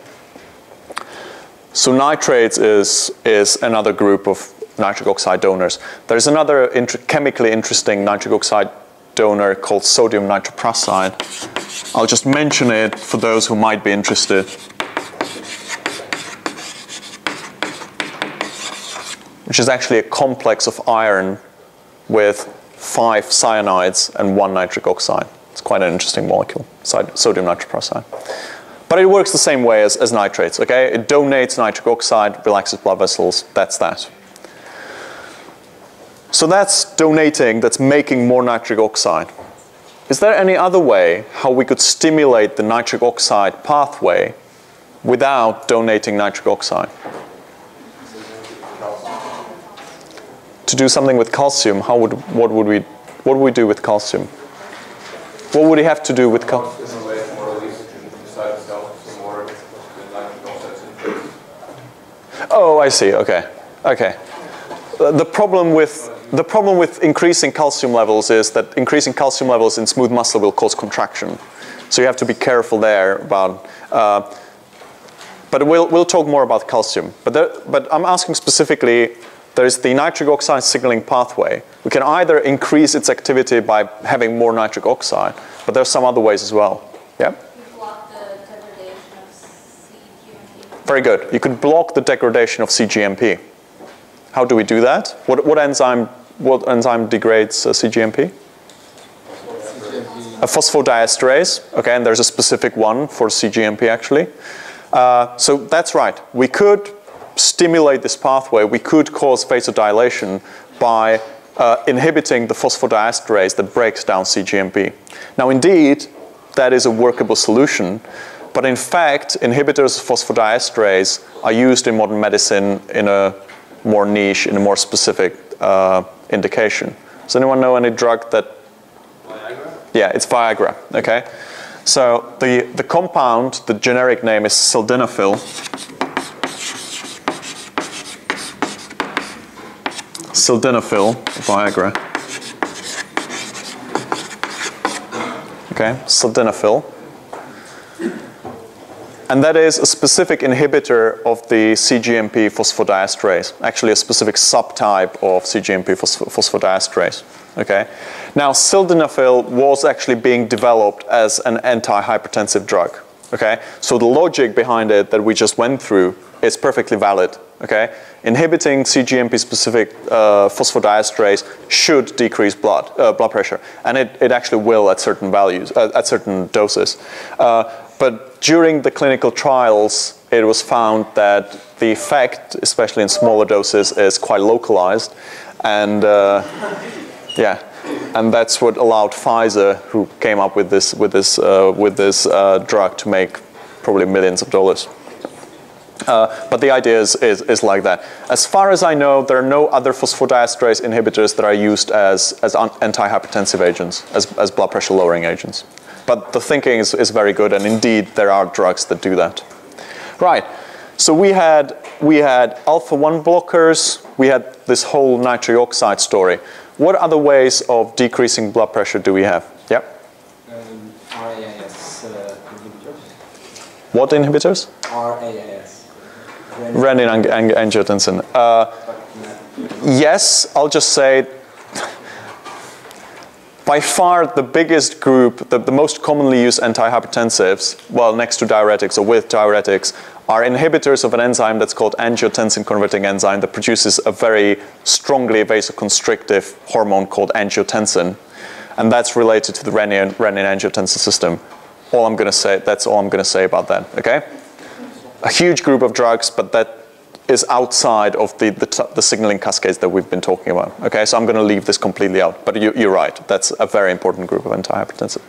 So nitrates is another group of nitric oxide donors. There's another chemically interesting nitric oxide donor called sodium nitroprusside. I'll just mention it for those who might be interested. Which is actually a complex of iron with 5 cyanides and 1 nitric oxide. It's quite an interesting molecule, sodium nitroprusside. But it works the same way as nitrates, okay? It donates nitric oxide, relaxes blood vessels, that's that. So that's donating, that's making more nitric oxide. Is there any other way how we could stimulate the nitric oxide pathway without donating nitric oxide? To do something with calcium, what would we do with calcium? What would we have to do with calcium? Oh, I see. Okay. Okay. The problem with increasing calcium levels is that increasing calcium levels in smooth muscle will cause contraction. So you have to be careful there about. But we'll talk more about calcium. But I'm asking specifically. There's the nitric oxide signaling pathway. We can either increase its activity by having more nitric oxide, but there's some other ways as well. Yeah? You block the degradation of cGMP. Very good. You could block the degradation of cGMP. How do we do that? What enzyme degrades cGMP? A phosphodiesterase. Okay, and there's a specific one for cGMP actually. So that's right. We could stimulate this pathway. We could cause vasodilation by inhibiting the phosphodiesterase that breaks down cGMP. Now, indeed, that is a workable solution. But in fact, inhibitors of phosphodiesterase are used in modern medicine in a more niche, in a more specific indication. Does anyone know any drug that? Viagra? Yeah, it's Viagra. Okay. So the compound, the generic name is Sildenafil. Sildenafil, Viagra. Okay, Sildenafil. And that is a specific inhibitor of the cGMP phosphodiesterase, actually a specific subtype of cGMP phosphodiesterase. Okay? Now, sildenafil was actually being developed as an antihypertensive drug. Okay? So the logic behind it that we just went through is perfectly valid. Okay? Inhibiting cGMP-specific phosphodiesterase should decrease blood pressure, and it actually will at certain values, at certain doses. But during the clinical trials, it was found that the effect, especially in smaller doses, is quite localized, and yeah, and that's what allowed Pfizer, who came up with this drug, to make probably millions of dollars. But the idea is like that. As far as I know, there are no other phosphodiesterase inhibitors that are used as antihypertensive agents, as blood pressure lowering agents. But the thinking is very good, and indeed there are drugs that do that. Right. So we had alpha-1 blockers. We had this whole nitric oxide story. What other ways of decreasing blood pressure do we have? Yep. RAAS What inhibitors? RAAS. Renin-angiotensin. Yes, I'll just say by far the biggest group, the most commonly used antihypertensives, well, next to diuretics or with diuretics, are inhibitors of an enzyme that's called angiotensin-converting enzyme that produces a very strongly vasoconstrictive hormone called angiotensin. And that's related to the renin-angiotensin system. All I'm going to say, that's all I'm going to say about that, okay? A huge group of drugs, but that is outside of the signaling cascades that we've been talking about. Okay, so I'm going to leave this completely out. But you're right. That's a very important group of antihypertensive.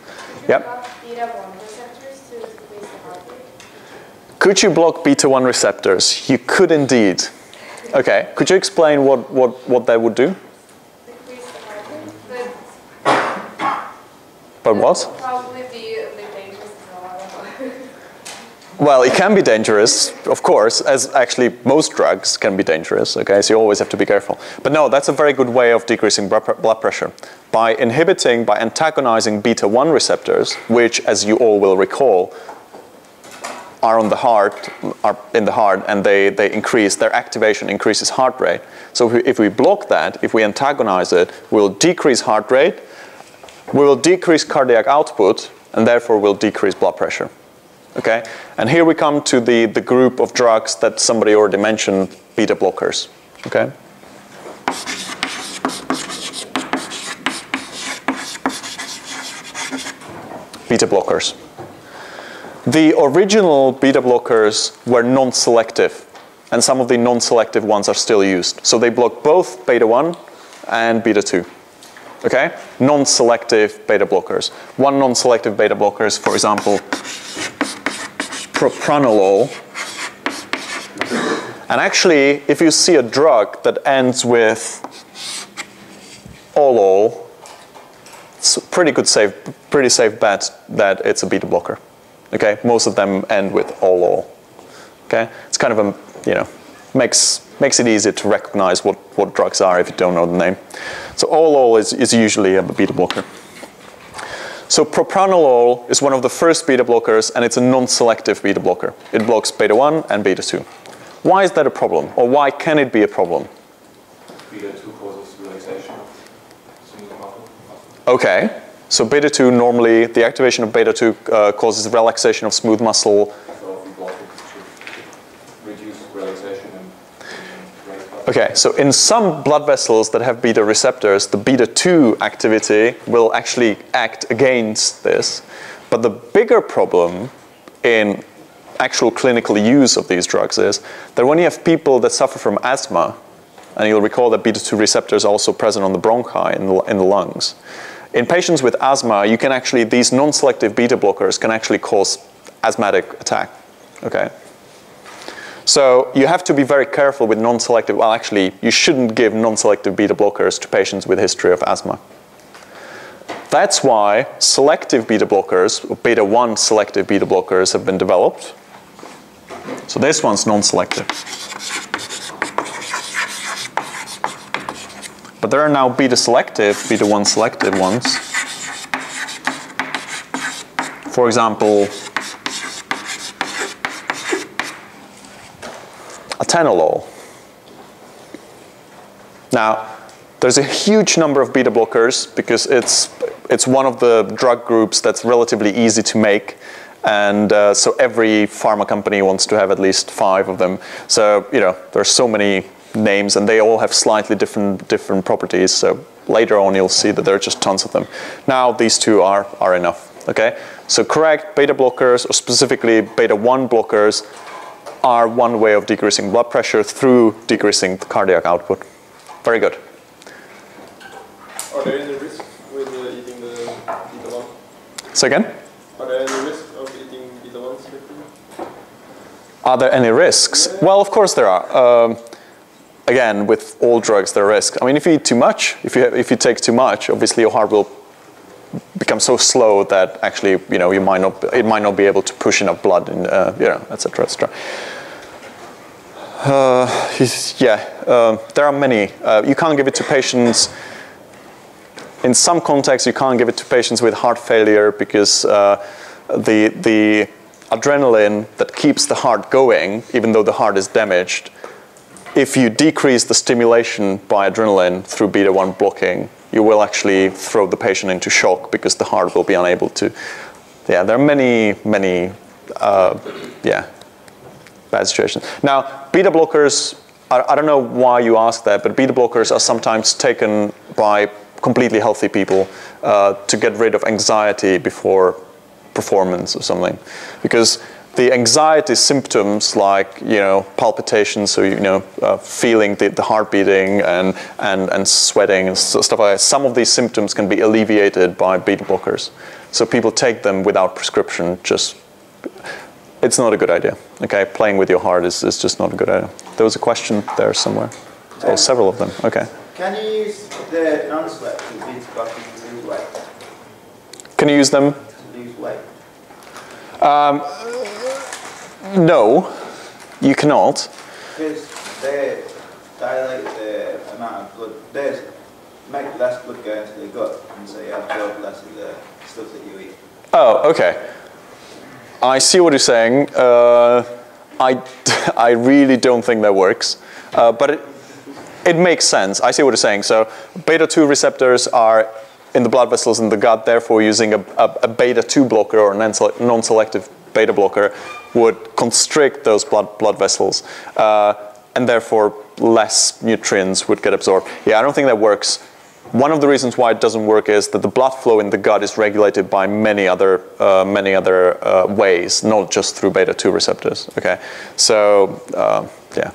Yep. Beta-1 receptors to decrease the heart rate? Could you block beta-1 receptors? You could indeed. Okay. Could you explain what that would do? Decrease the heart rate? But what? Probably be a bit dangerous. No, I don't know. Well, it can be dangerous, of course, as actually most drugs can be dangerous, okay? So you always have to be careful. But no, that's a very good way of decreasing blood pressure. By antagonizing beta-1 receptors, which, as you all will recall, are in the heart, and they increase, their activation increases heart rate. So if we block that, if we antagonize it, we'll decrease heart rate, we will decrease cardiac output, and therefore we'll decrease blood pressure. Okay, and here we come to the group of drugs that somebody already mentioned, beta blockers. Okay. Beta blockers. The original beta blockers were non-selective, and some of the non-selective ones are still used. So they block both beta-1 and beta-2. Okay? Non-selective beta blockers. One non-selective beta blocker is, for example, propranolol. And actually, if you see a drug that ends with olol, it's a pretty safe bet that it's a beta blocker. Okay, most of them end with olol. Okay, it's kind of a, makes it easy to recognize what drugs are if you don't know the name. So olol is usually a beta blocker. So propranolol is one of the first beta blockers, and it's a non-selective beta blocker. It blocks beta-1 and beta-2. Why is that a problem? Or why can it be a problem? Beta-2 causes relaxation of smooth muscle. Okay. So beta-2 normally, the activation of beta-2 causes relaxation of smooth muscle. So if we block it, it should reduce relaxation and raise blood. Okay, so in some blood vessels that have beta receptors, the beta-2 activity will actually act against this. But the bigger problem in actual clinical use of these drugs is that when you have people that suffer from asthma, and you'll recall that beta-2 receptors are also present on the bronchi in the lungs. In patients with asthma, you can actually, these non-selective beta blockers can actually cause asthmatic attack, okay? So you have to be very careful with non-selective, well actually, you shouldn't give non-selective beta blockers to patients with history of asthma. That's why selective beta blockers, or beta-1 selective beta blockers have been developed. So this one's non-selective. But there are now beta-selective, beta-1 selective ones. For example, atenolol. Now, there's a huge number of beta blockers because it's one of the drug groups that's relatively easy to make. And so every pharma company wants to have at least 5 of them. So, there's so many names, and they all have slightly different properties. So later on, you'll see that there are just tons of them. Now, these 2 are enough. Okay. So correct beta blockers, or specifically beta-1 blockers, are one way of decreasing blood pressure through decreasing the cardiac output. Very good. Are there any risks with eating the beta-1? Say again? Are there any risks of eating beta-1 selectively? Are there any risks? Yeah. Well, of course there are. Again, with all drugs, there are risks. I mean, if you eat too much, if you take too much, obviously your heart will become so slow that actually, it might not be able to push enough blood, and et cetera, et cetera. There are many. You can't give it to patients. In some contexts, you can't give it to patients with heart failure because the adrenaline that keeps the heart going, even though the heart is damaged, if you decrease the stimulation by adrenaline through beta-1 blocking, you will actually throw the patient into shock because the heart will be unable to. Yeah, there are many, bad situations. Now, beta blockers, I don't know why you ask that, but beta blockers are sometimes taken by completely healthy people to get rid of anxiety before performance or something. Because the anxiety symptoms like, palpitations, so, feeling the heart beating and sweating and stuff like that, some of these symptoms can be alleviated by beta blockers. So people take them without prescription, it's not a good idea, okay? Playing with your heart is just not a good idea. There was a question there somewhere. Oh, several of them, okay. Can you use the non-selective beta blockers to lose weight? Can you use them? To lose weight? No, you cannot. Because they dilate the amount of blood, they make less blood go into the gut, and so you absorb less of the stuff that you eat. Oh, okay. I see what you're saying. I really don't think that works, but it makes sense. I see what you're saying. So beta-2 receptors are in the blood vessels in the gut, therefore using a beta-2 blocker or a non-selective beta blocker would constrict those blood vessels, and therefore less nutrients would get absorbed. Yeah, I don't think that works. One of the reasons why it doesn't work is that the blood flow in the gut is regulated by many other ways, not just through beta-2 receptors. Okay, so yeah,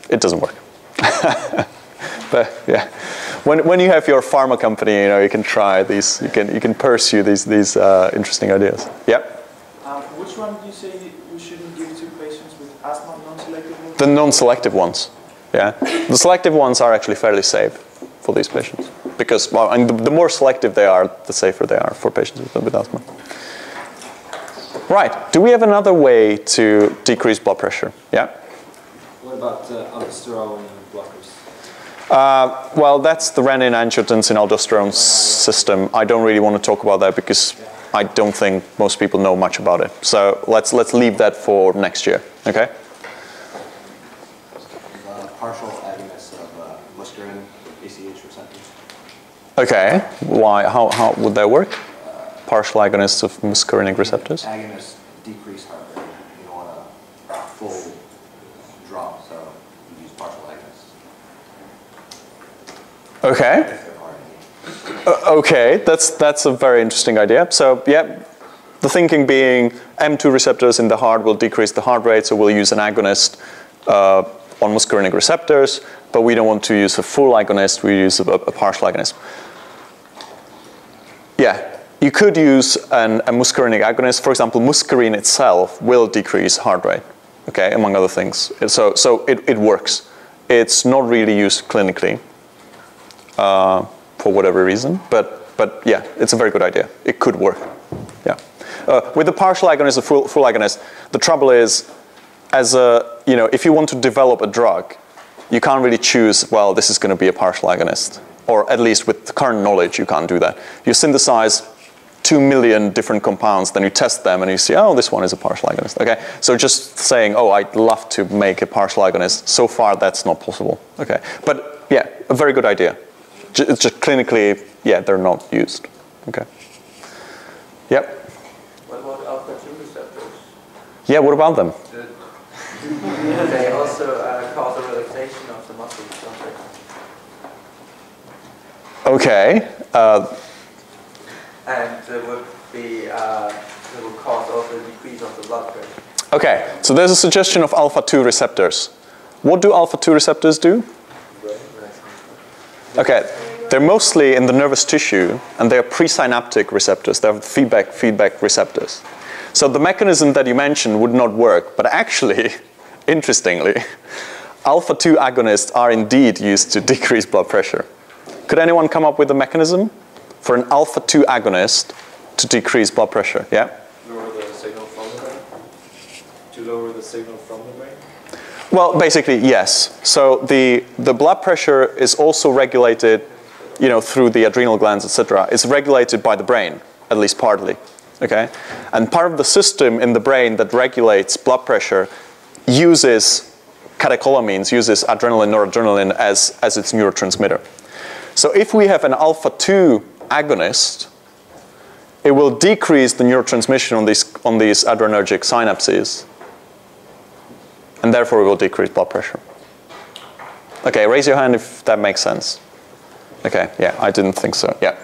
it doesn't work. But yeah, when you have your pharma company, you can try these. You can pursue these interesting ideas. Yep. Which one do you say we shouldn't give to patients with asthma, non-selective? The non-selective ones. Yeah, the selective ones are actually fairly safe for these patients because, well, and the more selective they are, the safer they are for patients with asthma. Right. Do we have another way to decrease blood pressure? Yeah. What about aldosterone blockers? Well, that's the renin-angiotensin-aldosterone system. I don't really want to talk about that because I don't think most people know much about it. So let's leave that for next year. Okay. Partial agonists of muscarinic ACH receptors. Okay. Why? How would that work? Partial agonists of muscarinic receptors. Agonists decrease heart rate. You don't want a full drop, so you use partial agonists. Okay. Okay, that's a very interesting idea. So yeah, the thinking being M2 receptors in the heart will decrease the heart rate, so we'll use an agonist on muscarinic receptors, but we don't want to use a full agonist, we use a partial agonist. Yeah, you could use a muscarinic agonist. For example, muscarine itself will decrease heart rate, okay, among other things. So it works. It's not really used clinically. For whatever reason, but yeah, it's a very good idea. It could work. Yeah, with the partial agonist, the full agonist, the trouble is, if you want to develop a drug, you can't really choose. Well, this is going to be a partial agonist, or at least with the current knowledge, you can't do that. You synthesize 2 million different compounds, then you test them, and you see, oh, this one is a partial agonist. Okay, so just saying, oh, I'd love to make a partial agonist. So far, that's not possible. Okay, but yeah, a very good idea. It's just clinically, yeah, they're not used. Okay. Yep. What about alpha-2 receptors? Yeah, what about them? They also cause a relaxation of the muscles, don't they? Okay. And there would cause also a decrease of the blood pressure. Okay, so there's a suggestion of alpha-2 receptors. What do alpha-2 receptors do? Okay, they're mostly in the nervous tissue, and they're presynaptic receptors. They're feedback receptors. So the mechanism that you mentioned would not work, but actually, interestingly, alpha-2 agonists are indeed used to decrease blood pressure. Could anyone come up with a mechanism for an alpha-2 agonist to decrease blood pressure? Yeah? Lower the signal from the brain? To lower the signal from the brain? Well, basically, yes. So the blood pressure is also regulated, through the adrenal glands, etc. It's regulated by the brain, at least partly. okay? And part of the system in the brain that regulates blood pressure uses catecholamines, uses adrenaline, noradrenaline as its neurotransmitter. So if we have an alpha-2 agonist, it will decrease the neurotransmission on these adrenergic synapses, and therefore it will decrease blood pressure. Okay, raise your hand if that makes sense. Okay, yeah, I didn't think so, yeah.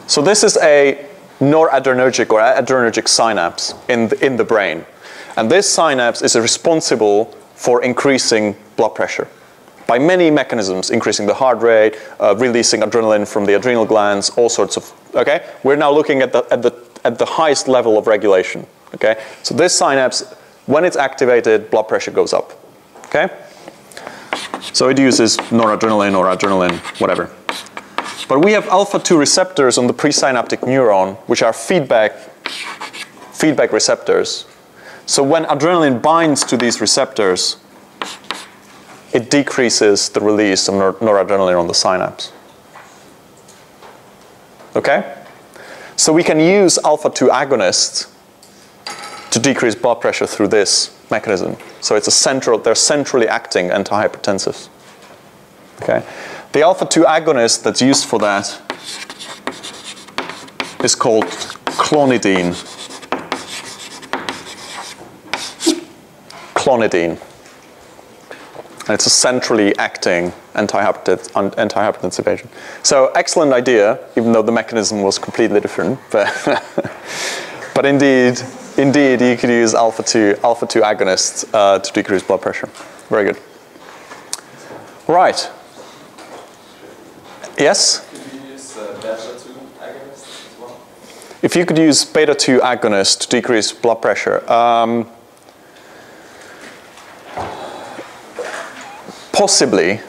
So this is a noradrenergic or adrenergic synapse in the brain. And this synapse is responsible for increasing blood pressure by many mechanisms, increasing the heart rate, releasing adrenaline from the adrenal glands, all sorts of, okay? We're now looking at the highest level of regulation, okay? So this synapse, when it's activated, blood pressure goes up, okay? So it uses noradrenaline or adrenaline, whatever. But we have alpha-2 receptors on the presynaptic neuron, which are feedback receptors. So when adrenaline binds to these receptors, it decreases the release of noradrenaline on the synapse. Okay? So we can use alpha-2 agonists to decrease blood pressure through this mechanism. So it's they're centrally acting antihypertensives. Okay? The alpha-2 agonist that's used for that is called clonidine. Clonidine. And it's a centrally acting antihypertensive agent. So excellent idea, even though the mechanism was completely different. But indeed, you could use alpha-2 agonists to decrease blood pressure. Very good. Right. Yes? Could you use beta-2 agonists as well? If you could use beta-2 agonists to decrease blood pressure, possibly.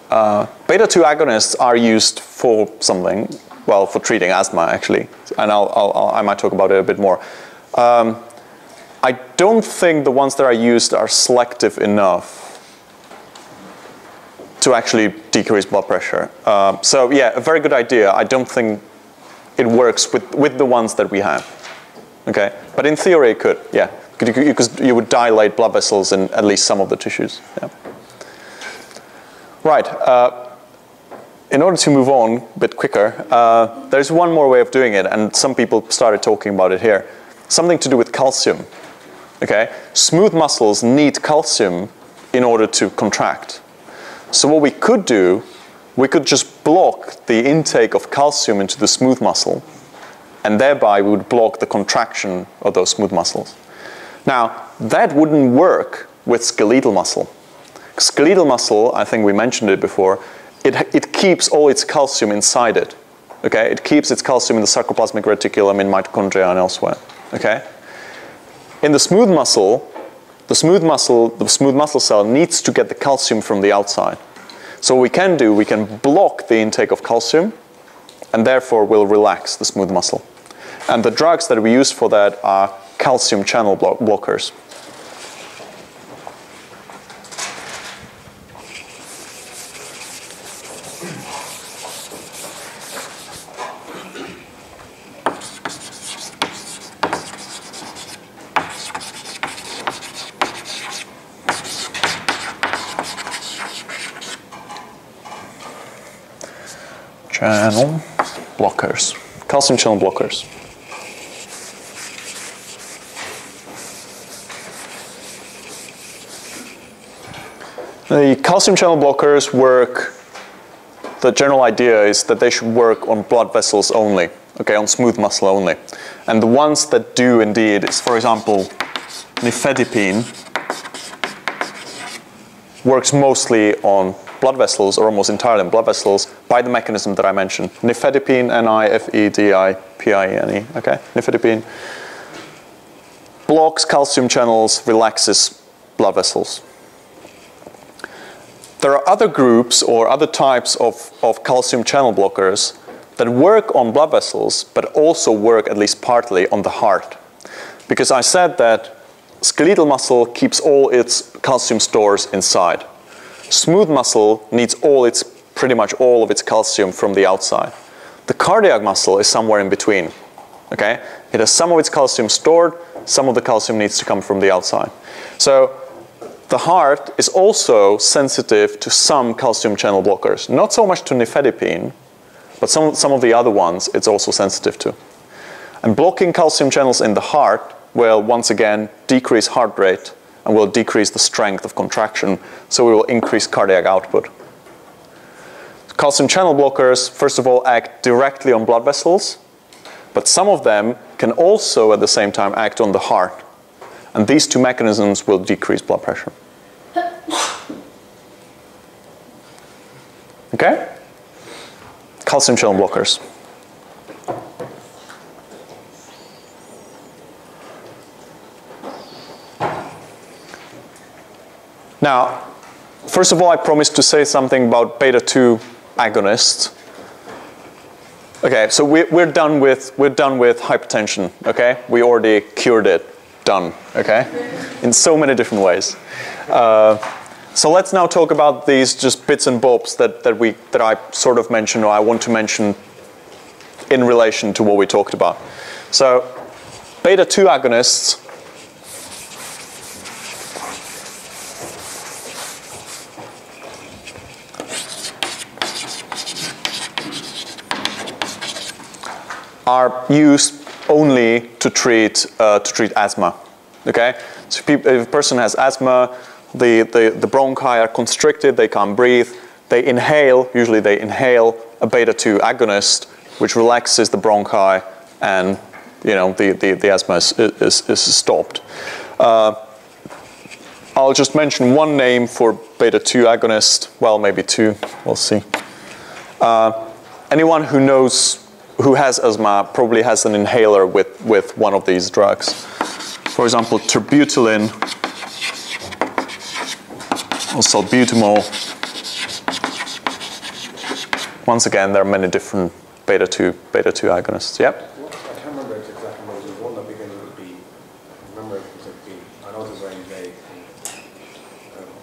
Beta-2 agonists are used for something, well, for treating asthma actually, and I might talk about it a bit more. I don't think the ones that are used are selective enough to actually decrease blood pressure. So yeah, a very good idea. I don't think it works with the ones that we have. Okay, but in theory it could. Yeah, because you would dilate blood vessels in at least some of the tissues. Yeah. Right. In order to move on a bit quicker, there's one more way of doing it, and some people started talking about it here. Something to do with calcium. Okay, smooth muscles need calcium in order to contract. So what we could do, we could just block the intake of calcium into the smooth muscle, and thereby we would block the contraction of those smooth muscles. Now, that wouldn't work with skeletal muscle. Skeletal muscle, I think we mentioned it before, it keeps all its calcium inside it. Okay, it keeps its calcium in the sarcoplasmic reticulum, in mitochondria, and elsewhere. Okay, in the smooth muscle, the smooth muscle cell needs to get the calcium from the outside. So what we can do, we can block the intake of calcium, and therefore will relax the smooth muscle. And the drugs that we use for that are calcium channel blockers. Channel blockers, calcium channel blockers. The calcium channel blockers work, the general idea is that they should work on blood vessels only, okay, on smooth muscle only. And the ones that do indeed is, for example, nifedipine works mostly on blood vessels, or almost entirely on blood vessels, by the mechanism that I mentioned. Nifedipine, Nifedipine, okay? Nifedipine blocks calcium channels, relaxes blood vessels. There are other groups or other types of calcium channel blockers that work on blood vessels, but also work at least partly on the heart. Because I said that skeletal muscle keeps all its calcium stores inside. Smooth muscle needs all its pretty much all of its calcium from the outside. The cardiac muscle is somewhere in between. Okay? It has some of its calcium stored, some of the calcium needs to come from the outside. So the heart is also sensitive to some calcium channel blockers. Not so much to nifedipine, but some of the other ones it's also sensitive to. And blocking calcium channels in the heart will once again decrease heart rate and will decrease the strength of contraction, so we will increase cardiac output. Calcium channel blockers, first of all, act directly on blood vessels, but some of them can also at the same time act on the heart. And these two mechanisms will decrease blood pressure. Okay? Calcium channel blockers. Now, first of all, I promised to say something about beta-2 agonists. Okay, so we're done with hypertension. Okay, we already cured it. Done. Okay, in so many different ways. So let's now talk about these just bits and bobs that I sort of mentioned, or I want to mention in relation to what we talked about. So beta-2 agonists are used only to treat asthma. Okay, so if a person has asthma, the bronchi are constricted, they can't breathe. They inhale. Usually, they inhale a beta-2 agonist, which relaxes the bronchi, and the asthma is stopped. I'll just mention one name for beta-2 agonist. Well, maybe two. We'll see. Anyone who has asthma probably has an inhaler with one of these drugs. For example, terbutaline or salbutamol. Once again, there are many different beta-2 agonists. Yep? I can't remember exactly what it was. One that began with B. I remember it was a B. I know it was very vague.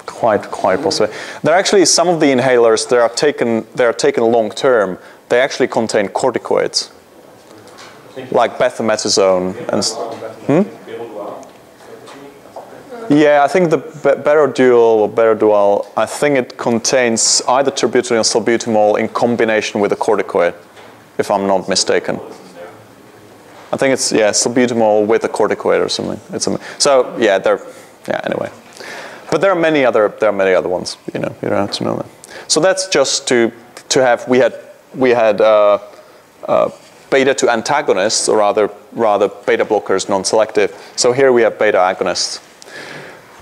Quite possibly. There are actually some of the inhalers that are taken long term. They actually contain corticoids, like betamethasone and. Yeah, I think the Berodual, I think it contains either terbutaline or salbutamol in combination with a corticoid, if I'm not mistaken. I think it's salbutamol with a corticoid or something. So anyway. But there are many other ones. You don't have to know them. So that's just to have we had beta-2 antagonists, or rather beta blockers, non-selective. So here we have beta agonists.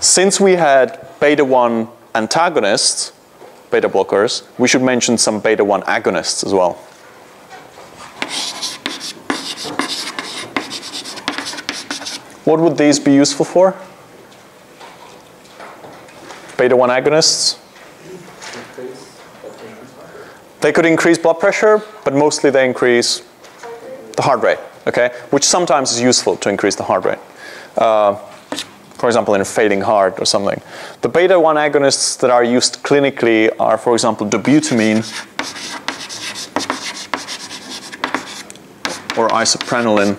Since we had beta-1 antagonists, beta blockers, we should mention some beta-1 agonists as well. What would these be useful for? Beta-1 agonists? They could increase blood pressure, but mostly they increase the heart rate, okay? Which sometimes is useful to increase the heart rate. For example, in a failing heart or something. The beta-1 agonists that are used clinically are, for example, dobutamine or isoprenaline.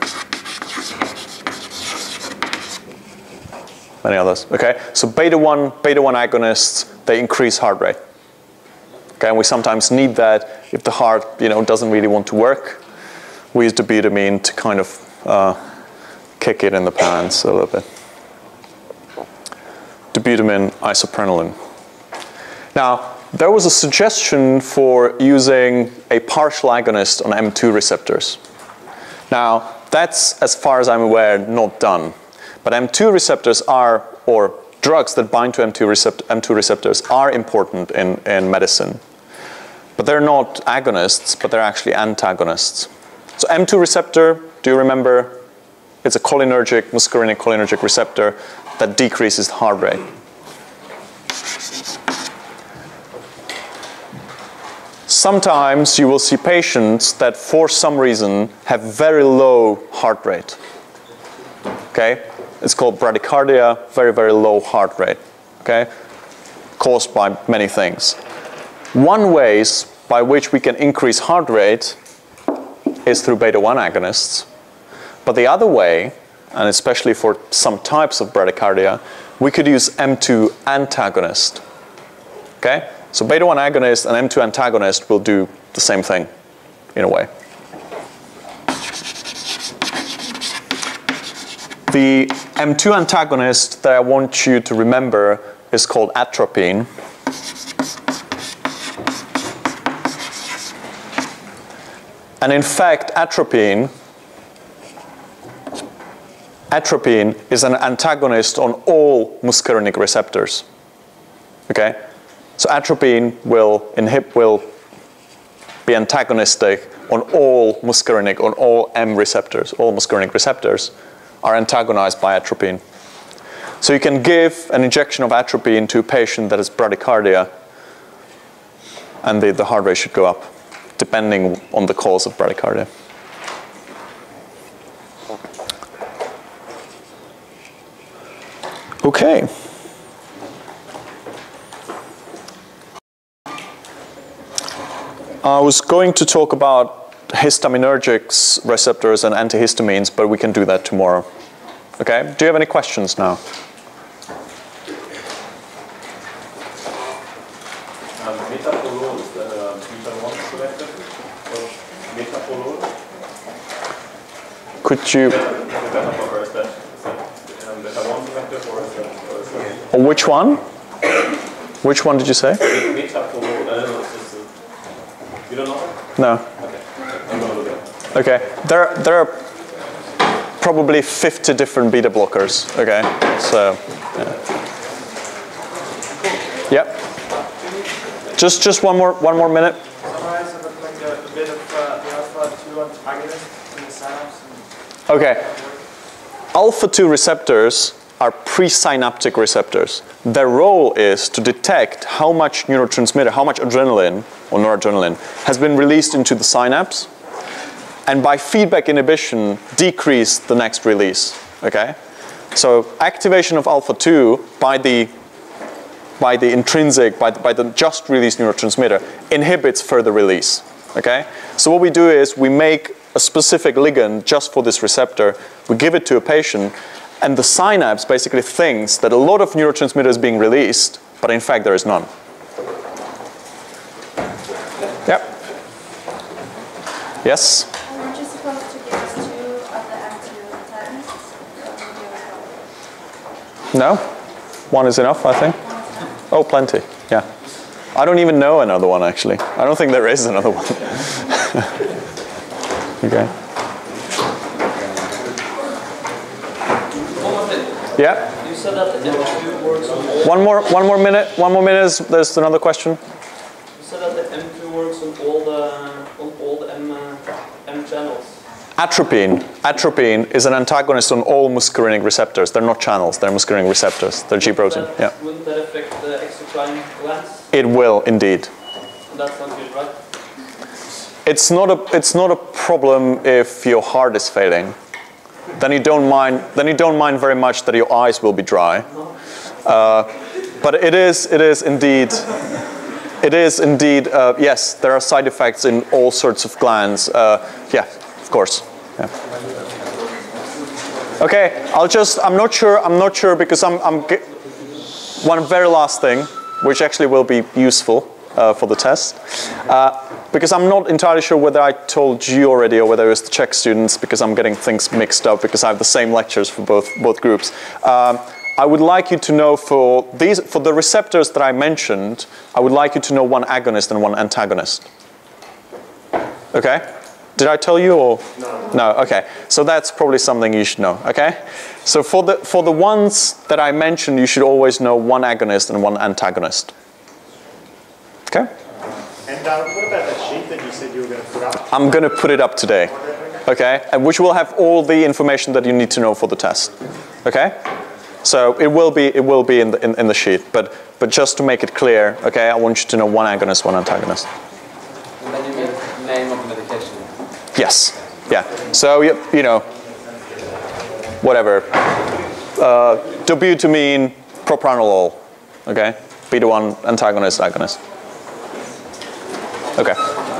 Many others, okay? So beta-1 agonists, they increase heart rate. Okay, and we sometimes need that if the heart, doesn't really want to work. We use dobutamine to kind of kick it in the pants a little bit. Dobutamine, isoprenaline. Now, there was a suggestion for using a partial agonist on M2 receptors. Now, that's, as far as I'm aware, not done. But M2 receptors are, or drugs that bind to M2 receptors are important in medicine. But they're not agonists, but they're actually antagonists. So M2 receptor, do you remember? It's a cholinergic, muscarinic cholinergic receptor that decreases the heart rate. Sometimes you will see patients that for some reason have very low heart rate. Okay? It's called bradycardia, very, very low heart rate. Okay? Caused by many things. one ways by which we can increase heart rate is through beta-1 agonists. But the other way, and especially for some types of bradycardia, we could use M2 antagonist. Okay? So beta-1 agonist and M2 antagonist will do the same thing, in a way. The M2 antagonist that I want you to remember is called atropine. And in fact, atropine is an antagonist on all muscarinic receptors. Okay? So atropine will be antagonistic on all muscarinic, on all M receptors. All muscarinic receptors are antagonized by atropine. So you can give an injection of atropine to a patient that has bradycardia, and the heart rate should go up, depending on the cause of bradycardia. Okay. I was going to talk about histaminergic receptors and antihistamines, but we can do that tomorrow. Okay? Do you have any questions now? Metabolol, is that a beta-1 selective or metabolol? Could you? Beta blocker, is that beta-1 selective or is that? Or which one? Which one did you say? Metabolol, I don't know. You don't know? No. Okay. I'm going to look at it. Okay. There are probably 50 different beta blockers. Okay. So. Yeah. Yep. Just one more minute. Summarize like a bit of the alpha-2 antagonist in the synapse. Okay. Alpha-2 receptors are presynaptic receptors. Their role is to detect how much neurotransmitter, how much adrenaline or noradrenaline has been released into the synapse, and by feedback inhibition, decrease the next release. Okay? So activation of alpha-2 by the intrinsic, by the just released neurotransmitter inhibits further release. Okay? So what we do is we make a specific ligand just for this receptor, we give it to a patient, and the synapse basically thinks that a lot of neurotransmitter is being released, but in fact there is none. Yep. Yes? Aren't you supposed to give us 2 of the M2 antagonists? No? One is enough, I think. Oh, plenty. Yeah. I don't even know another one, actually. I don't think there is another one. Okay. Yeah? You said that the M2 works on all... One more minute. There's another question. You said that the M2 works on all the M channels. Atropine is an antagonist on all muscarinic receptors. They're not channels, they're muscarinic receptors. They're G protein. Yeah. Wouldn't that affect the acetylcholine glands? It will indeed. And that's not good, right? It's not a problem if your heart is failing. Then you don't mind very much that your eyes will be dry. But it is indeed. Yes, there are side effects in all sorts of glands. Yeah, of course. Yeah. Okay, I'm not sure because one very last thing, which actually will be useful for the test. Because I'm not entirely sure whether I told you already or whether it was the Czech students, because I'm getting things mixed up because I have the same lectures for both groups. I would like you to know for the receptors that I mentioned, I would like you to know one agonist and one antagonist. Okay? Did I tell you or? No. No, okay. So that's probably something you should know, okay? So for the ones that I mentioned, you should always know one agonist and one antagonist. Okay? And what about that sheet that you said you were going to put up? I'm going to put it up today, okay? And which will have all the information that you need to know for the test, okay? So it will be in the sheet, but just to make it clear, okay? I want you to know one agonist, one antagonist. And then you mean the name of the medication? Yes, yeah. So you know, whatever. Dobutamine, propranolol, okay? Beta-1 antagonist, agonist. Okay.